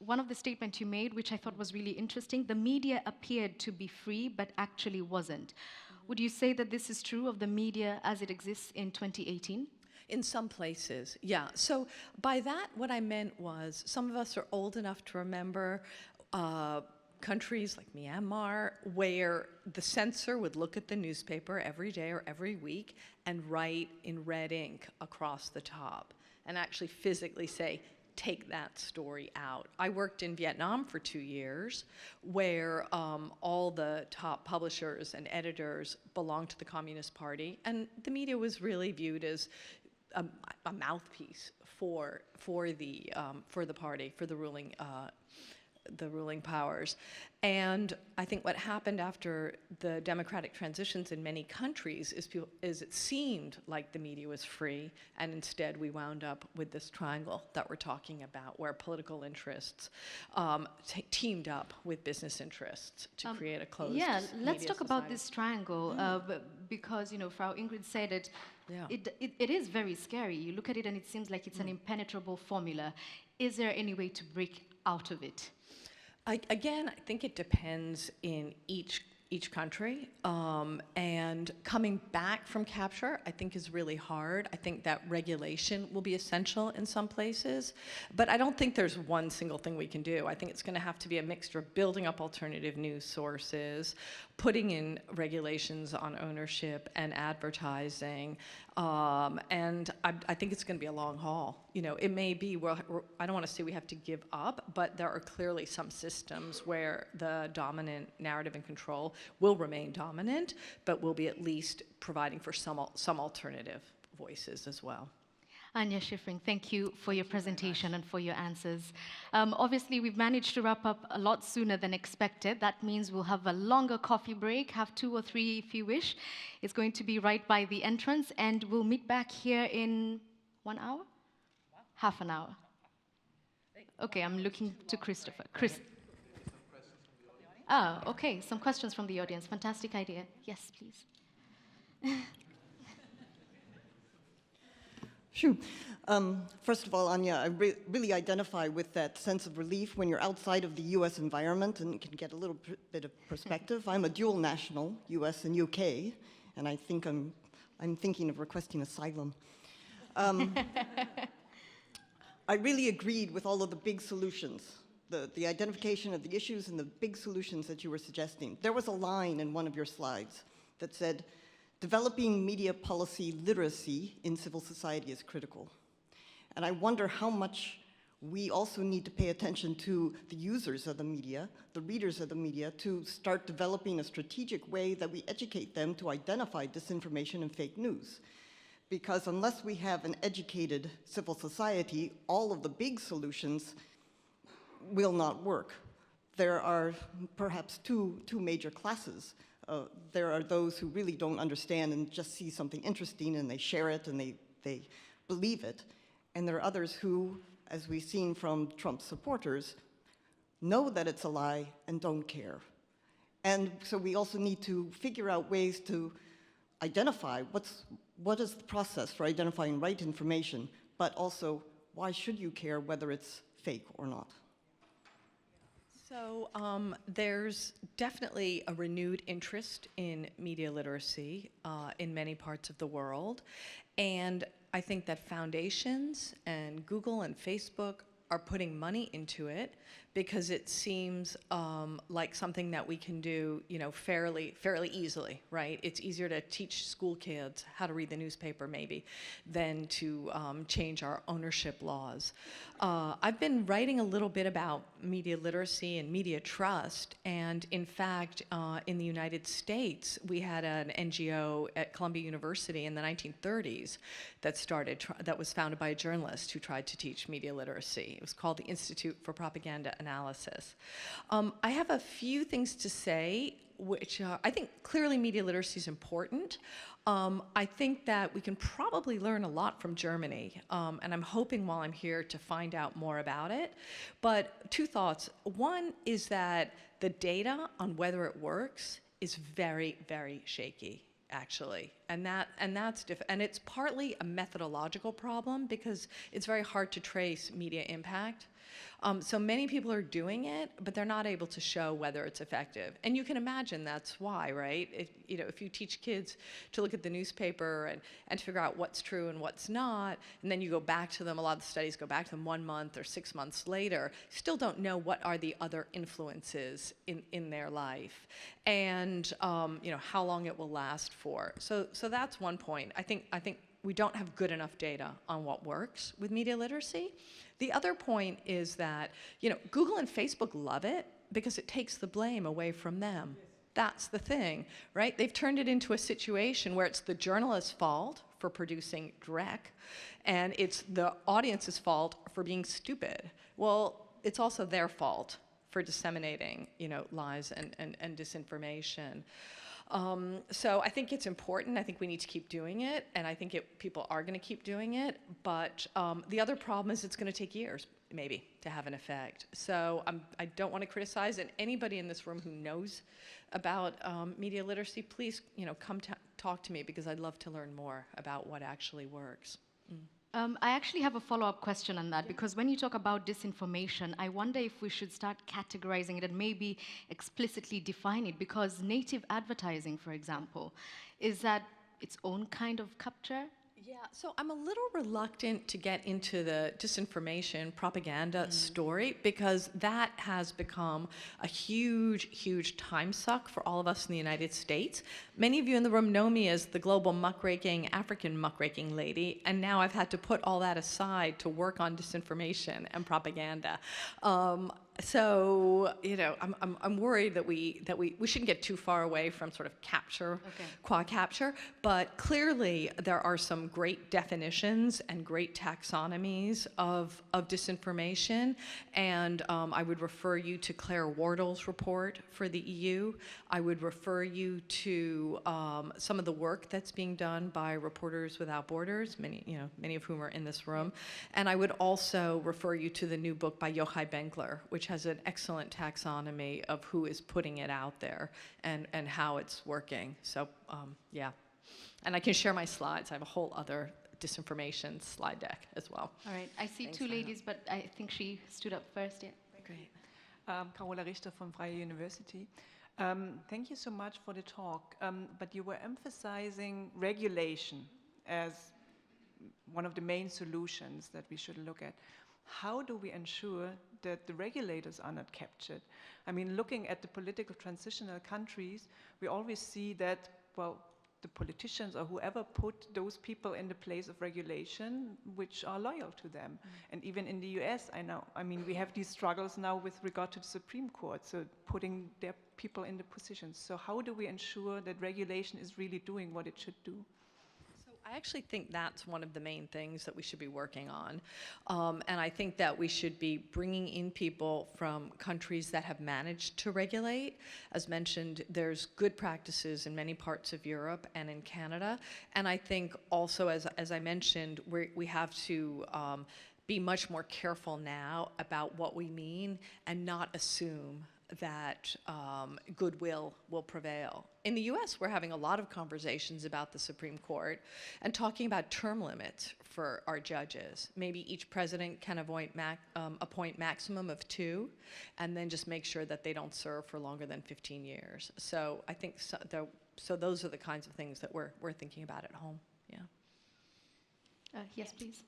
One of the statements you made, which I thought was really interesting, the media appeared to be free, but actually wasn't. Would you say that this is true of the media as it exists in 2018? In some places, yeah. So by that, what I meant was, some of us are old enough to remember countries like Myanmar, where the censor would look at the newspaper every day or every week and write in red ink across the top and actually physically say, take that story out. I worked in Vietnam for 2 years, where all the top publishers and editors belonged to the Communist Party, and the media was really viewed as a mouthpiece for the party, for the ruling powers. And I think what happened after the democratic transitions in many countries is it seemed like the media was free, and instead we wound up with this triangle that we're talking about, where political interests teamed up with business interests to create a closed Yeah, let's media talk society. about this triangle, because, Frau Ingrid said it, Yeah. it is very scary. You look at it and it seems like it's an impenetrable formula. Is there any way to break out of it? Again, I think it depends in each country, and coming back from capture, I think, is really hard. I think that regulation will be essential in some places, but I don't think there's one single thing we can do. I think it's going to have to be a mixture of building up alternative news sources, putting in regulations on ownership and advertising, And I think it's going to be a long haul. You know, it may be, I don't want to say we have to give up, but there are clearly some systems where the dominant narrative and control will remain dominant, but will be at least providing for some alternative voices as well. Anya, Schiffrin, thank you for your presentation and for your answers. Obviously, we've managed to wrap up a lot sooner than expected. That means we'll have a longer coffee break, have 2 or 3 if you wish. It's going to be right by the entrance, and we'll meet back here in 1 hour? Half an hour. Okay, I'm looking to Christopher. Okay, some questions from the audience. Fantastic idea. Yes, please. Sure. First of all, Anya, I really identify with that sense of relief when you're outside of the US environment and can get a little bit of perspective. I'm a dual national, US and UK, and I think I'm thinking of requesting asylum. I really agreed with all of the big solutions, the identification of the issues and the big solutions that you were suggesting. There was a line in one of your slides that said, developing media policy literacy in civil society is critical. And I wonder how much we also need to pay attention to the users of the media, the readers of the media, to start developing a strategic way that we educate them to identify disinformation and fake news. Because unless we have an educated civil society, all of the big solutions will not work. There are perhaps two major classes. There are those who really don't understand and just see something interesting and they share it and they believe it. And there are others who, as we've seen from Trump's supporters, know that it's a lie and don't care. And so we also need to figure out ways to identify what is the process for identifying right information, but also why should you care whether it's fake or not? So there's definitely a renewed interest in media literacy in many parts of the world. And I think that foundations and Google and Facebook are putting money into it because it seems like something that we can do, you know, fairly easily, right? It's easier to teach school kids how to read the newspaper, maybe, than to change our ownership laws. I've been writing a little bit about media literacy and media trust, and in fact, in the United States, we had an NGO at Columbia University in the 1930s that was founded by a journalist who tried to teach media literacy. It was called the Institute for Propaganda Analysis. I have a few things to say, which I think clearly media literacy is important. I think that we can probably learn a lot from Germany, and I'm hoping while I'm here to find out more about it. But 2 thoughts. One is that the data on whether it works is very, very shaky, actually, and that's different. And it's partly a methodological problem because it's very hard to trace media impact. So many people are doing it, but they're not able to show whether it's effective. And you can imagine that's why, right? If you teach kids to look at the newspaper and to figure out what's true and what's not, and then you go back to them, a lot of the studies go back to them 1 month or 6 months later, still don't know what are the other influences in their life and how long it will last for. So that's one point. I think we don't have good enough data on what works with media literacy. The other point is that, Google and Facebook love it because it takes the blame away from them. That's the thing, right? They've turned it into a situation where it's the journalist's fault for producing dreck, and it's the audience's fault for being stupid. Well, it's also their fault for disseminating, lies and disinformation. So I think it's important. I think we need to keep doing it, and I think people are going to keep doing it. But the other problem is it's going to take years, maybe, to have an effect. So I don't want to criticize. And anybody in this room who knows about media literacy, please, come talk to me because I'd love to learn more about what actually works. I actually have a follow-up question on that, because when you talk about disinformation, I wonder if we should start categorizing it and maybe explicitly define it, because native advertising, for example, is that its own kind of capture Yeah, so I'm a little reluctant to get into the disinformation propaganda story because that has become a huge, huge time suck for all of us in the United States. Many of you in the room know me as the global muckraking, African muckraking lady, and now I've had to put all that aside to work on disinformation and propaganda. So, you know, I'm worried that we shouldn't get too far away from sort of capture, qua capture, but clearly there are some great definitions and great taxonomies of disinformation, and I would refer you to Claire Wardle's report for the EU. I would refer you to some of the work that's being done by Reporters Without Borders, many of whom are in this room, and I would also refer you to the new book by Yochai Benkler, which has an excellent taxonomy of who is putting it out there and how it's working. So, yeah. And I can share my slides. I have a whole other disinformation slide deck as well. All right, I see two ladies, but I think she stood up first. Yeah. Great. Carola Richter from Freie University. Thank you so much for the talk, but you were emphasizing regulation as one of the main solutions that we should look at. How do we ensure that the regulators are not captured? I mean, looking at the political transitional countries, we always see that, well, the politicians or whoever put those people in the place of regulation which are loyal to them. And even in the US, we have these struggles now with regard to the Supreme Court, so putting their people in the positions. So how do we ensure that regulation is really doing what it should do? I actually think that's one of the main things that we should be working on. And I think that we should be bringing in people from countries that have managed to regulate. As mentioned, there's good practices in many parts of Europe and in Canada. And I think also, as I mentioned, we have to be much more careful now about what we mean and not assume that goodwill will prevail. In the US, we're having a lot of conversations about the Supreme Court and talking about term limits for our judges. Maybe each president can appoint maximum of 2, and then just make sure that they don't serve for longer than 15 years. So I think so those are the kinds of things that we're thinking about at home. Yeah. Yes, please.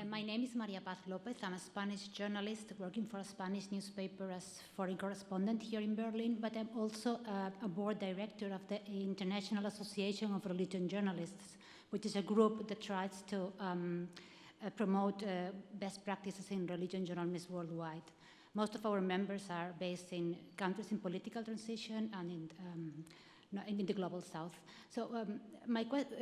My name is Maria Paz Lopez. I'm a Spanish journalist working for a Spanish newspaper as foreign correspondent here in Berlin, but I'm also a board director of the International Association of Religion Journalists, which is a group that tries to promote best practices in religion journalism worldwide. Most of our members are based in countries in political transition and in the global south. So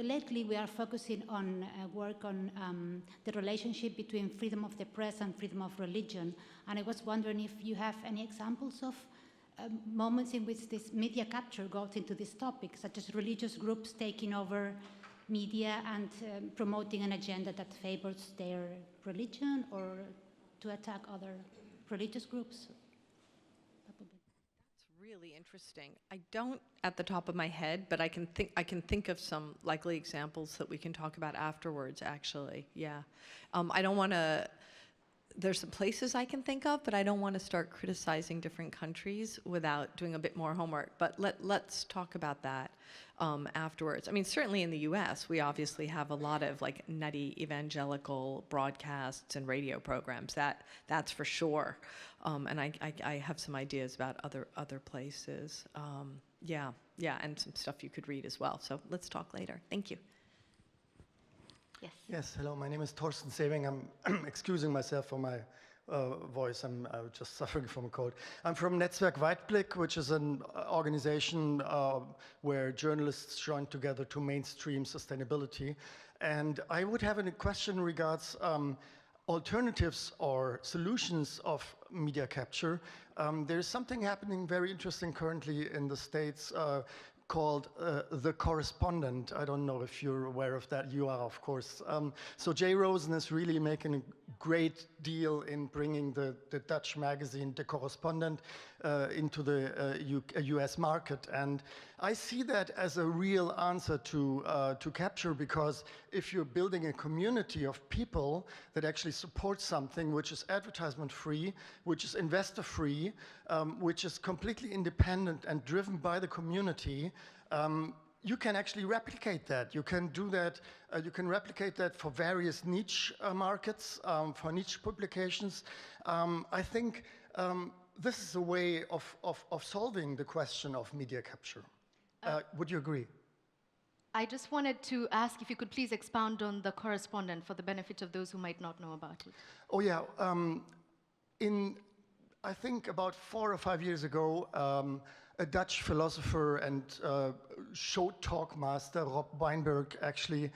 lately we are focusing on work on the relationship between freedom of the press and freedom of religion. And I was wondering if you have any examples of moments in which this media capture goes into this topic, such as religious groups taking over media and promoting an agenda that favors their religion or to attack other religious groups. Really interesting. I don't at the top of my head, but I can think of some likely examples that we can talk about afterwards, actually. Yeah. I don't want to, there's some places I can think of, but I don't want to start criticizing different countries without doing a bit more homework. But let's talk about that afterwards. I mean, certainly in the US, we obviously have a lot of like nutty evangelical broadcasts and radio programs. That's for sure. And I have some ideas about other places. Yeah, and some stuff you could read as well. So let's talk later. Thank you. Yes. Yes, hello, my name is Torsten Seving. I'm excusing myself for my voice. I'm just suffering from a cold. I'm from Netzwerk Weitblick, which is an organization where journalists join together to mainstream sustainability. And I would have a question regards alternatives or solutions of media capture. There's something happening very interesting currently in the States called The Correspondent. I don't know if you're aware of that. You are, of course. So Jay Rosen is really making a great deal in bringing the Dutch magazine The Correspondent into the US market. And I see that as a real answer to capture, because if you're building a community of people that actually support something which is advertisement free, which is investor free, which is completely independent and driven by the community, you can actually replicate that. You can do that. You can replicate that for various niche markets, for niche publications. I think this is a way of solving the question of media capture. Would you agree? I just wanted to ask if you could please expound on the correspondent for the benefit of those who might not know about it. Oh yeah, I think about 4 or 5 years ago, a Dutch philosopher and show talk master, Rob Weinberg, actually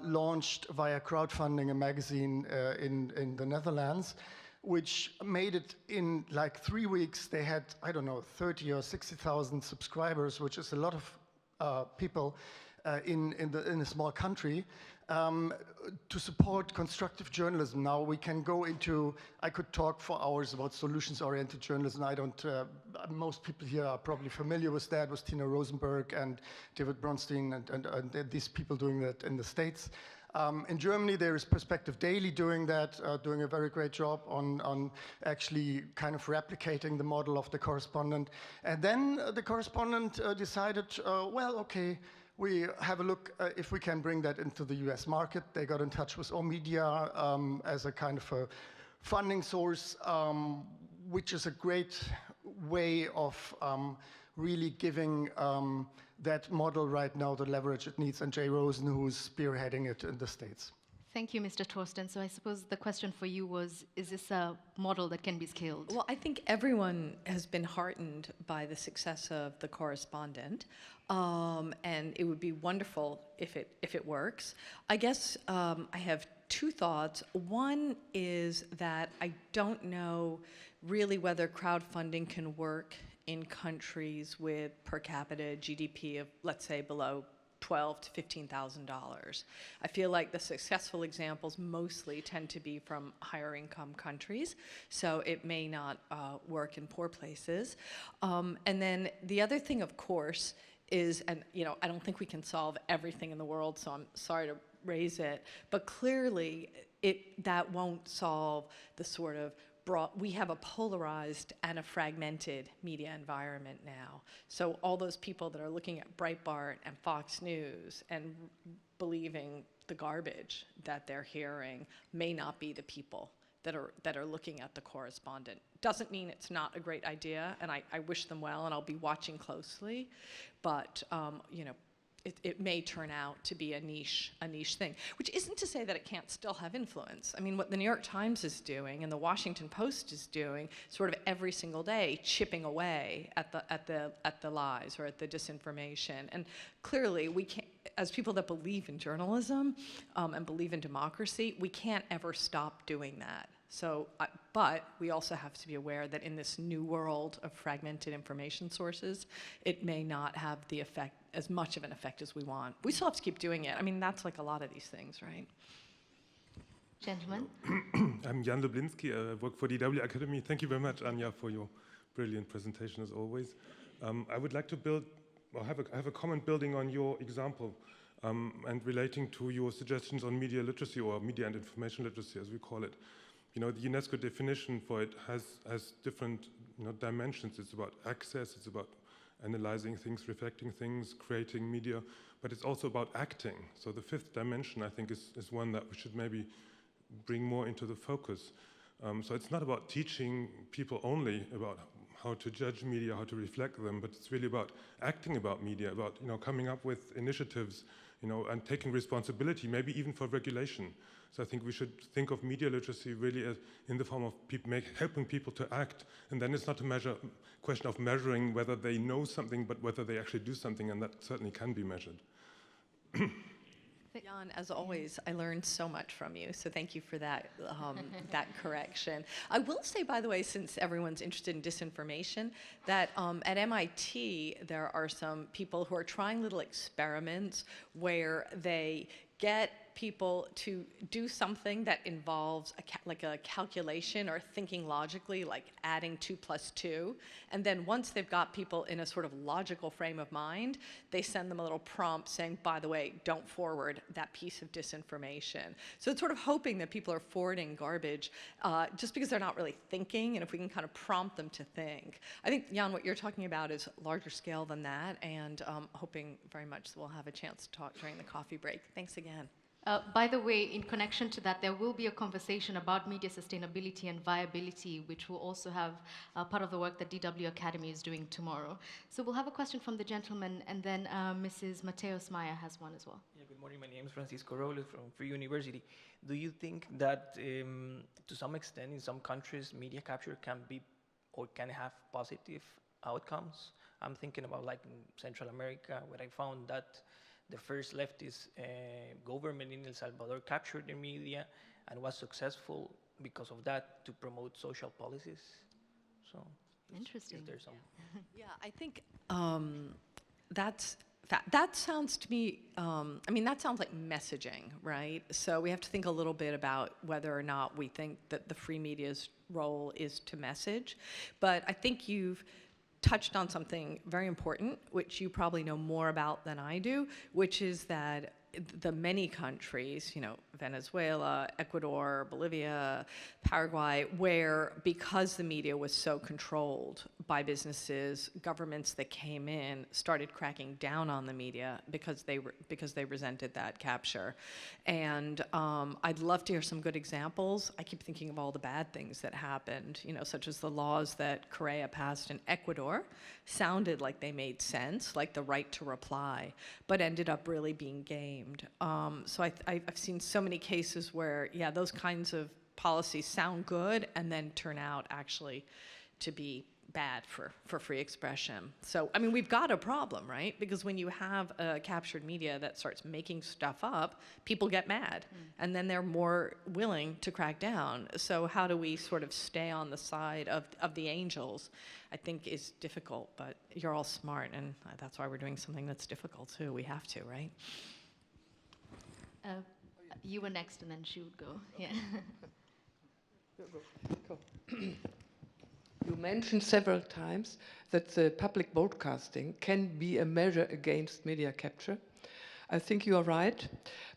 launched via crowdfunding a magazine in the Netherlands, which made it in like 3 weeks. They had, I don't know, 30 or 60,000 subscribers, which is a lot of people in a small country, to support constructive journalism. Now we can go into, I could talk for hours about solutions-oriented journalism. I don't, most people here are probably familiar with that, with Tina Rosenberg and David Bronstein and these people doing that in the States. In Germany, there is Perspective Daily doing that, doing a very great job on actually kind of replicating the model of the correspondent. And then the correspondent decided, well, okay, we have a look if we can bring that into the US market. They got in touch with Media as a kind of a funding source, which is a great way of really giving that model right now the leverage it needs, and Jay Rosen, who's spearheading it in the States. Thank you, Mr. Torsten. So I suppose the question for you was, is this a model that can be scaled? Well, I think everyone has been heartened by the success of The Correspondent, and it would be wonderful if it works. I guess I have two thoughts. One is that I don't know really whether crowdfunding can work in countries with per capita GDP of, let's say, below $12,000 to $15,000. I feel like the successful examples mostly tend to be from higher income countries, so it may not work in poor places. And then the other thing, of course, is, and I don't think we can solve everything in the world, so I'm sorry to raise it, but clearly that won't solve the sort of we have a polarized and a fragmented media environment now. So all those people that are looking at Breitbart and Fox News and believing the garbage that they're hearing may not be the people that are looking at The Correspondent. Doesn't mean it's not a great idea, and I wish them well, and I'll be watching closely, but it may turn out to be a niche thing, which isn't to say that it can't still have influence. I mean, what the New York Times is doing and the Washington Post is doing, sort of every single day, chipping away at the lies or at the disinformation. And clearly, we can't, as people that believe in journalism and believe in democracy, we can't ever stop doing that. So, but we also have to be aware that in this new world of fragmented information sources, it may not have the effect, as much of an effect as we want. We still have to keep doing it. I mean, that's like a lot of these things, right? Gentlemen. I'm Jan Lublinski. I work for the W Academy. Thank you very much, Anya, for your brilliant presentation, as always. I would like to build, or have a comment building on your example and relating to your suggestions on media literacy, or media and information literacy, as we call it. The UNESCO definition for it has different dimensions. It's about access, it's about analyzing things, reflecting things, creating media, but it's also about acting. So the fifth dimension, I think, is one that we should maybe bring more into the focus. So it's not about teaching people only about how to judge media, how to reflect them, but it's really about acting about media, about coming up with initiatives, and taking responsibility, maybe even for regulation. So I think we should think of media literacy really as in the form of helping people to act, and then it's not a question of measuring whether they know something, but whether they actually do something, and that certainly can be measured. Jan, as always, I learned so much from you, so thank you for that, that correction. I will say, by the way, since everyone's interested in disinformation, that at MIT, there are some people who are trying little experiments where they get people to do something that involves like a calculation or thinking logically, like adding 2 + 2. And then once they've got people in a sort of logical frame of mind, they send them a little prompt saying, by the way, don't forward that piece of disinformation. So it's sort of hoping that people are forwarding garbage just because they're not really thinking, and if we can kind of prompt them to think. I think, Jan, what you're talking about is larger scale than that, and hoping very much that we'll have a chance to talk during the coffee break. Thanks again. By the way, in connection to that, there will be a conversation about media sustainability and viability, which will also have part of the work that DW Academy is doing tomorrow. So we'll have a question from the gentleman, and then Mrs. Matthäus-Meier has one as well. Yeah, good morning. My name is Francisco Robles from Free University. Do you think that, to some extent, in some countries, media capture can be or can have positive outcomes? I'm thinking about, like, in Central America, where I found that the first leftist government in El Salvador captured the media and was successful because of that to promote social policies. So, interesting. Is there some? Yeah, I think that sounds to me, I mean, that sounds like messaging, right? So we have to think a little bit about whether or not we think that the free media's role is to message. But I think you've touched on something very important, which you probably know more about than I do, which is that the many countries, you know, Venezuela, Ecuador, Bolivia, Paraguay, where because the media was so controlled by businesses, governments that came in started cracking down on the media because they resented that capture. And I'd love to hear some good examples. I keep thinking of all the bad things that happened, you know, such as the laws that Correa passed in Ecuador sounded like they made sense, like the right to reply, but ended up really being gamed. So I've seen so many cases where, yeah, those kinds of policies sound good and then turn out actually to be bad for free expression. So, I mean, we've got a problem, right? Because when you have a captured media that starts making stuff up, people get mad, and then they're more willing to crack down. So how do we sort of stay on the side of the angels, I think is difficult, but you're all smart, and that's why we're doing something that's difficult too. We have to, right? You were next, and then she would go. Yeah. Go. You mentioned several times that the public broadcasting can be a measure against media capture. I think you are right,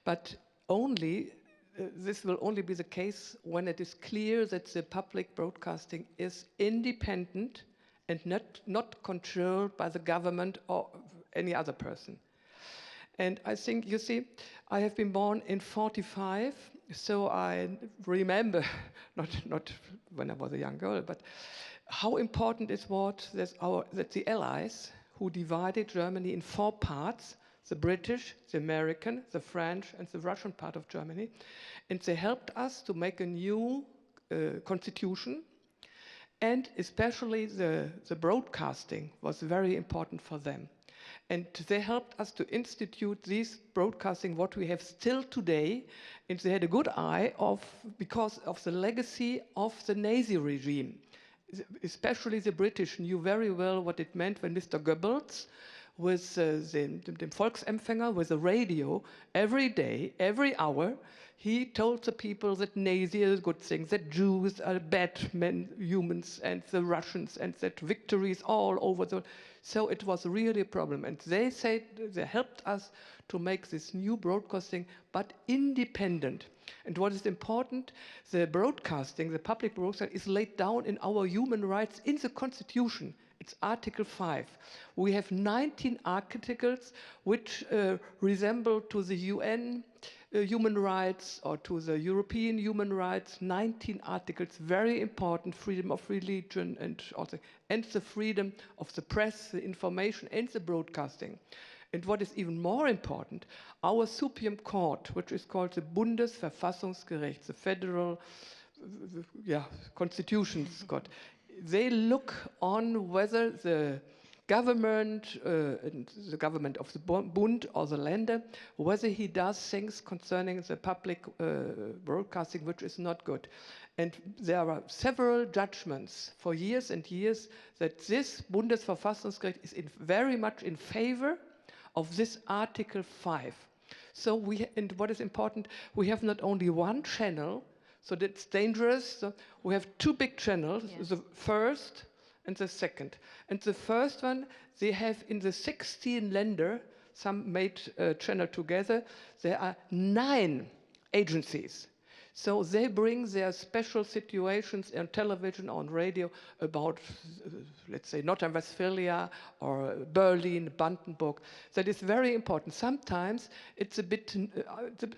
but this will only be the case when it is clear that the public broadcasting is independent and not controlled by the government or any other person. And I think, you see, I have been born in 1945, so I remember, not when I was a young girl, but how important it was that the Allies, who divided Germany in 4 parts, the British, the American, the French, and the Russian part of Germany, and they helped us to make a new constitution, and especially the broadcasting was very important for them. And they helped us to institute this broadcasting, what we have still today, and they had a good eye because of the legacy of the Nazi regime. Especially the British knew very well what it meant when Mr. Goebbels, with the Volksempfänger, with the radio, every day, every hour, he told the people that Nazi is a good thing, that Jews are bad men, humans, and the Russians, and that victories all over the... So it was really a problem. And they said, they helped us to make this new broadcasting, but independent. And what is important, the broadcasting, the public broadcasting, is laid down in our human rights in the Constitution. It's Article 5. We have 19 articles which resemble to the UN human rights or to the European human rights. 19 articles, very important, freedom of religion and the freedom of the press, the information and the broadcasting. And what is even more important, our Supreme Court, which is called the Bundesverfassungsgericht, the federal Constitutions Court, they look on whether the government, the government of the Bund or the Länder, whether he does things concerning the public broadcasting which is not good. And there are several judgments for years and years that this Bundesverfassungsgericht is very much in favor of this Article 5. So and what is important, we have not only one channel, so that's dangerous. So we have two big channels, Yes. the first and the second. And the first one, they have in the 16 Länder, some made a channel together, there are 9 agencies. So they bring their special situations on television, on radio, about, let's say, North Rhine-Westphalia or Berlin, Brandenburg. That is very important. Sometimes it's a bit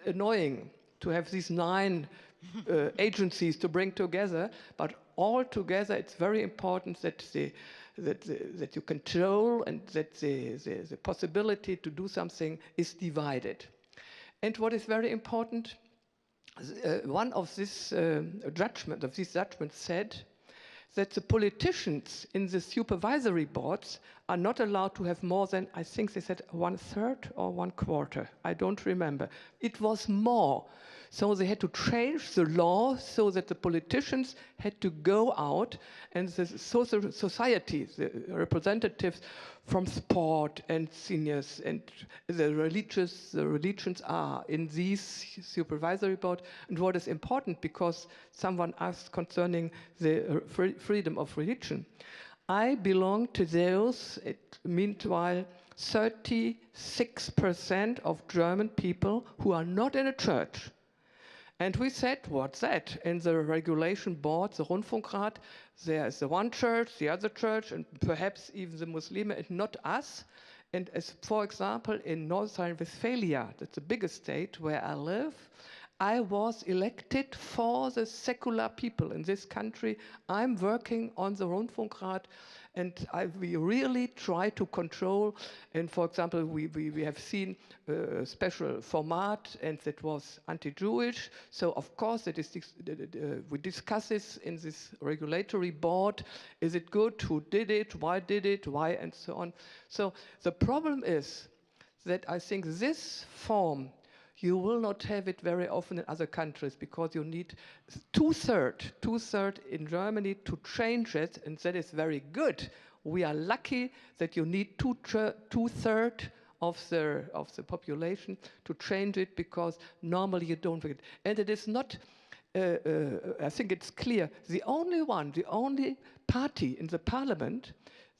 annoying to have these 9 agencies to bring together, but all together it's very important that that you control and that the possibility to do something is divided. And what is very important, one of these judgments said that the politicians in the supervisory boards are not allowed to have more than, I think they said 1/3 or 1/4. I don't remember. It was more. So they had to change the law so that the politicians had to go out and the social society, the representatives from sport and seniors and the religions are in these supervisory board. And what is important, because someone asked concerning the freedom of religion, I belong to those, meanwhile, 36% of German people who are not in a church. And we said, what's that? In the regulation board, the Rundfunkrat, there is the one church, the other church, and perhaps even the Muslim, and not us. And as, for example, in North Rhine-Westphalia, that's the biggest state where I live, I was elected for the secular people in this country. I'm working on the Rundfunkrat, and we really try to control. And for example, we have seen a special format, and that was anti-Jewish. So of course, we discuss this in this regulatory board. Is it good? Who did it? Why, and so on. So the problem is that I think this form, you will not have it very often in other countries, because you need two-thirds in Germany to change it, and that is very good. We are lucky that you need two-thirds of the population to change it, because normally you don't get it. And it is not, I think it's clear, the only party in the parliament,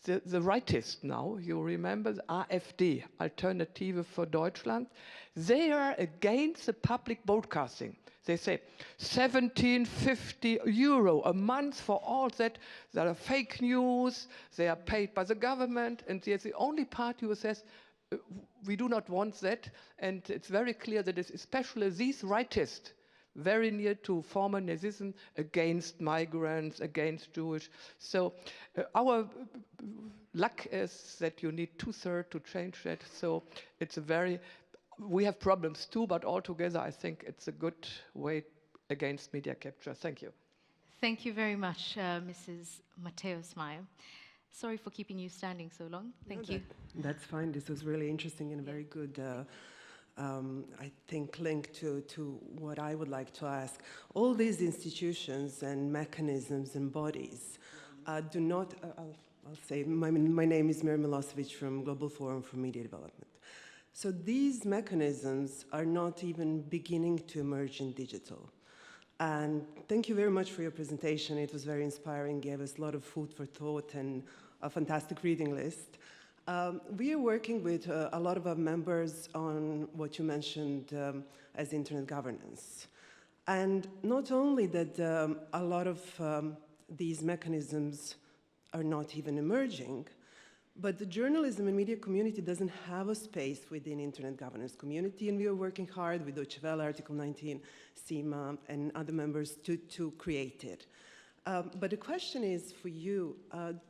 the rightist now, you remember the AfD, Alternative for Deutschland, they are against the public broadcasting. They say 1750 euro a month for all that are fake news, they are paid by the government, and they're the only party who says, we do not want that. And it's very clear that it's especially these rightists, very near to former Nazism, against migrants, against Jewish. So our luck is that you need two-thirds to change that. So it's we have problems too, but altogether I think it's a good way against media capture. Thank you. Thank you very much, Mrs. Matthäus-Meier. Sorry for keeping you standing so long. Thank you. That's fine. This was really interesting and very good, I think, link to what I would like to ask. All these institutions and mechanisms and bodies do not, I'll say, my name is Mira Milosevic from Global Forum for Media Development. So these mechanisms are not even beginning to emerge in digital. And thank you very much for your presentation. It was very inspiring, gave us a lot of food for thought and a fantastic reading list. We are working with a lot of our members on what you mentioned as internet governance. And not only that a lot of these mechanisms are not even emerging, but the journalism and media community doesn't have a space within internet governance community, and we are working hard with Deutsche Welle, Article 19, CIMA, and other members to create it. But the question is for you,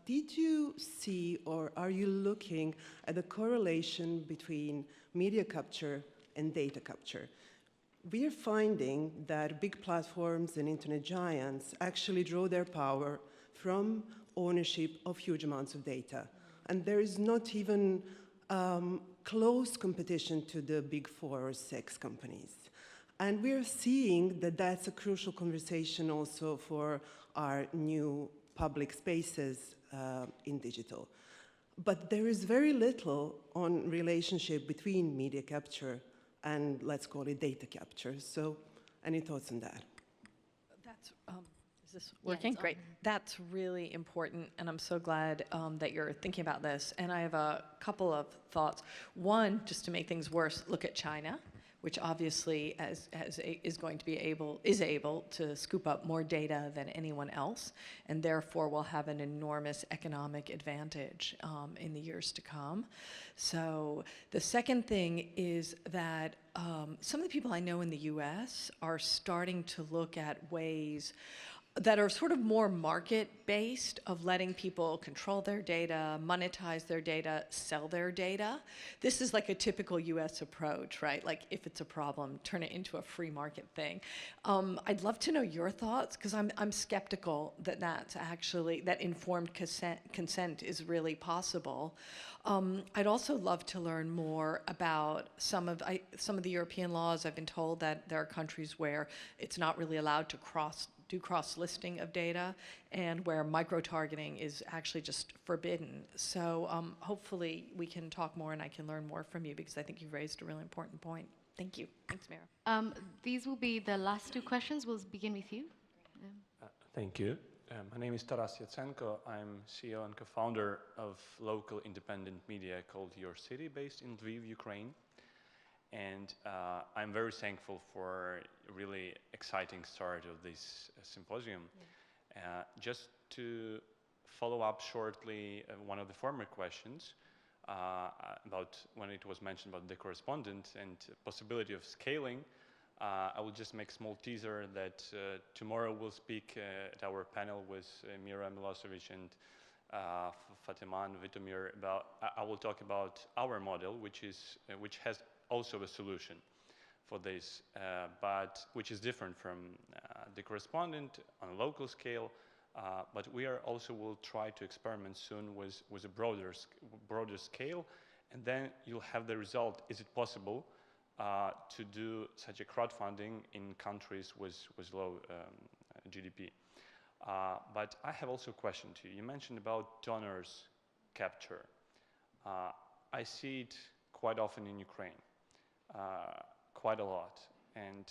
did you see or are you looking at the correlation between media capture and data capture? We are finding that big platforms and internet giants actually draw their power from ownership of huge amounts of data. And there is not even close competition to the big 4 or 6 companies. And we're seeing that that's a crucial conversation also for our new public spaces in digital. But there is very little on relationship between media capture and let's call it data capture. So any thoughts on that? That's, is this working? Great. That's really important, and I'm so glad that you're thinking about this. And I have a couple of thoughts. One, just to make things worse, look at China, which obviously is able to scoop up more data than anyone else, and therefore will have an enormous economic advantage in the years to come. So the second thing is that some of the people I know in the US are starting to look at ways that are sort of more market-based of letting people control their data, monetize their data, sell their data. This is like a typical US approach, right? Like if it's a problem, turn it into a free market thing. I'd love to know your thoughts, because I'm skeptical that that informed consent is really possible. I'd also love to learn more about some of the European laws. I've been told that there are countries where it's not really allowed to do cross-listing of data, and where micro-targeting is actually just forbidden. So hopefully we can talk more and I can learn more from you, because I think you've raised a really important point. Thank you. Thanks, Mira. These will be the last two questions. We'll begin with you. Thank you. My name is Taras Yatsenko. I'm CEO and co-founder of local independent media called Your City, based in Lviv, Ukraine. And I'm very thankful for a really exciting start of this symposium. Just to follow up shortly one of the former questions about when it was mentioned about the correspondent and possibility of scaling, I will just make a small teaser that tomorrow we'll speak at our panel with Mira Milosevic and Fatima and Vitomir about, I will talk about our model, which has also a solution for this, but which is different from the correspondent on a local scale. But we also will try to experiment soon with a broader scale, and then you'll have the result. Is it possible to do such a crowdfunding in countries with low GDP? But I have also a question to you. You mentioned about donors capture. I see it quite often in Ukraine. Quite a lot, and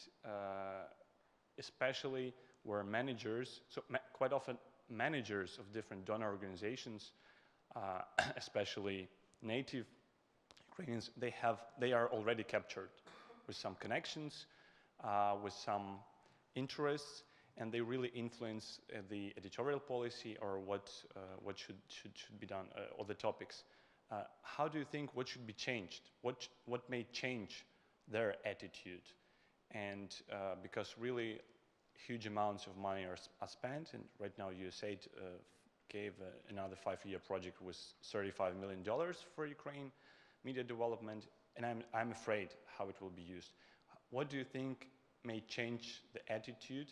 especially where managers, quite often managers of different donor organizations, especially native Ukrainians, they are already captured with some connections, with some interests, and they really influence the editorial policy or what should be done, or the topics. How do you think what should be changed? What may change their attitude? And because really huge amounts of money are spent, and right now USAID gave another 5-year project with $35 million for Ukraine media development, and I'm afraid how it will be used. What do you think may change the attitude,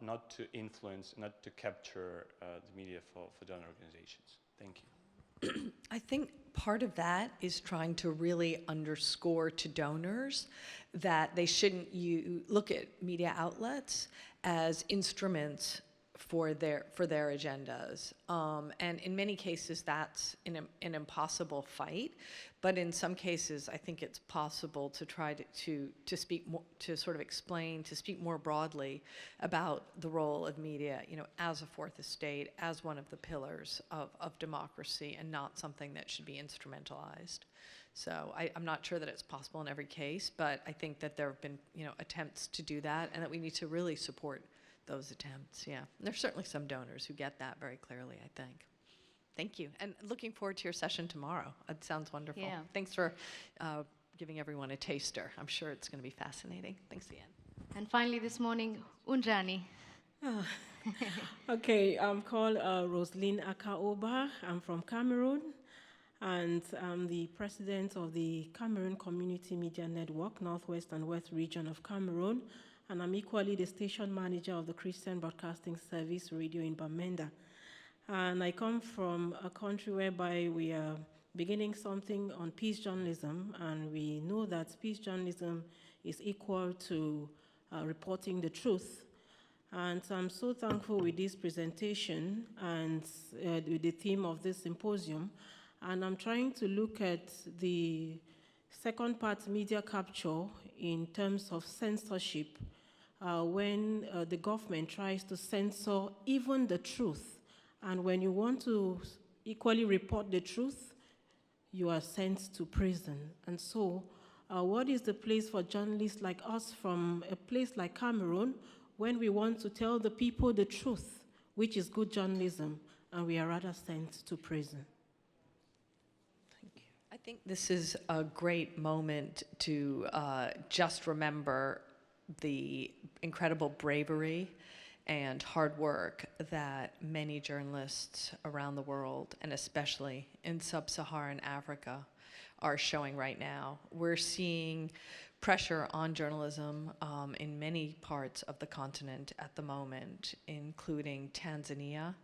not to influence, not to capture the media for donor organizations? Thank you. I think part of that is trying to really underscore to donors that they shouldn't look at media outlets as instruments for their agendas. And in many cases, that's an impossible fight. But in some cases, I think it's possible to try to speak more, to sort of explain, to speak more broadly about the role of media, as a fourth estate, as one of the pillars of democracy, and not something that should be instrumentalized. So I'm not sure that it's possible in every case, but I think that there have been, attempts to do that, and that we need to really support those attempts. Yeah, and there's certainly some donors who get that very clearly, I think. Thank you, and looking forward to your session tomorrow. It sounds wonderful. Yeah. Thanks for giving everyone a taster. I'm sure it's going to be fascinating. Thanks again. And finally this morning, Unjani. Okay, I'm called Roseline Akaoba. I'm from Cameroon, and I'm the president of the Cameroon Community Media Network, Northwest and West Region of Cameroon, and I'm equally the station manager of the Christian Broadcasting Service Radio in Bamenda. And I come from a country whereby we are beginning something on peace journalism, and we know that peace journalism is equal to reporting the truth. And so I'm so thankful with this presentation and with the theme of this symposium. And I'm trying to look at the Second part, media capture in terms of censorship, when the government tries to censor even the truth. And when you want to equally report the truth, you are sent to prison. And so, what is the place for journalists like us from a place like Cameroon when we want to tell the people the truth, which is good journalism, and we are rather sent to prison? I think this is a great moment to just remember the incredible bravery and hard work that many journalists around the world, and especially in sub-Saharan Africa, are showing right now. We're seeing pressure on journalism in many parts of the continent at the moment, including Tanzania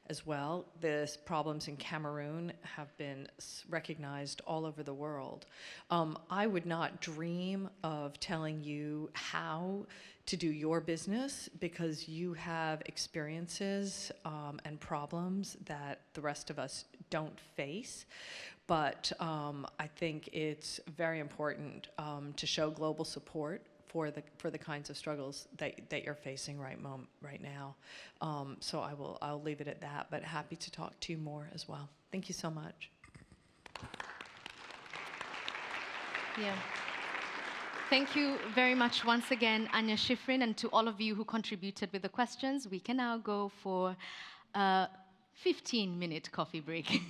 as well. The problems in Cameroon have been recognized all over the world. I would not dream of telling you how to do your business because you have experiences and problems that the rest of us don't face. But I think it's very important to show global support for the kinds of struggles that you're facing right now. So I'll leave it at that, but happy to talk to you more as well. Thank you so much. Yeah. Thank you very much once again, Anya, Schiffrin, and to all of you who contributed with the questions. We can now go for a 15-minute coffee break.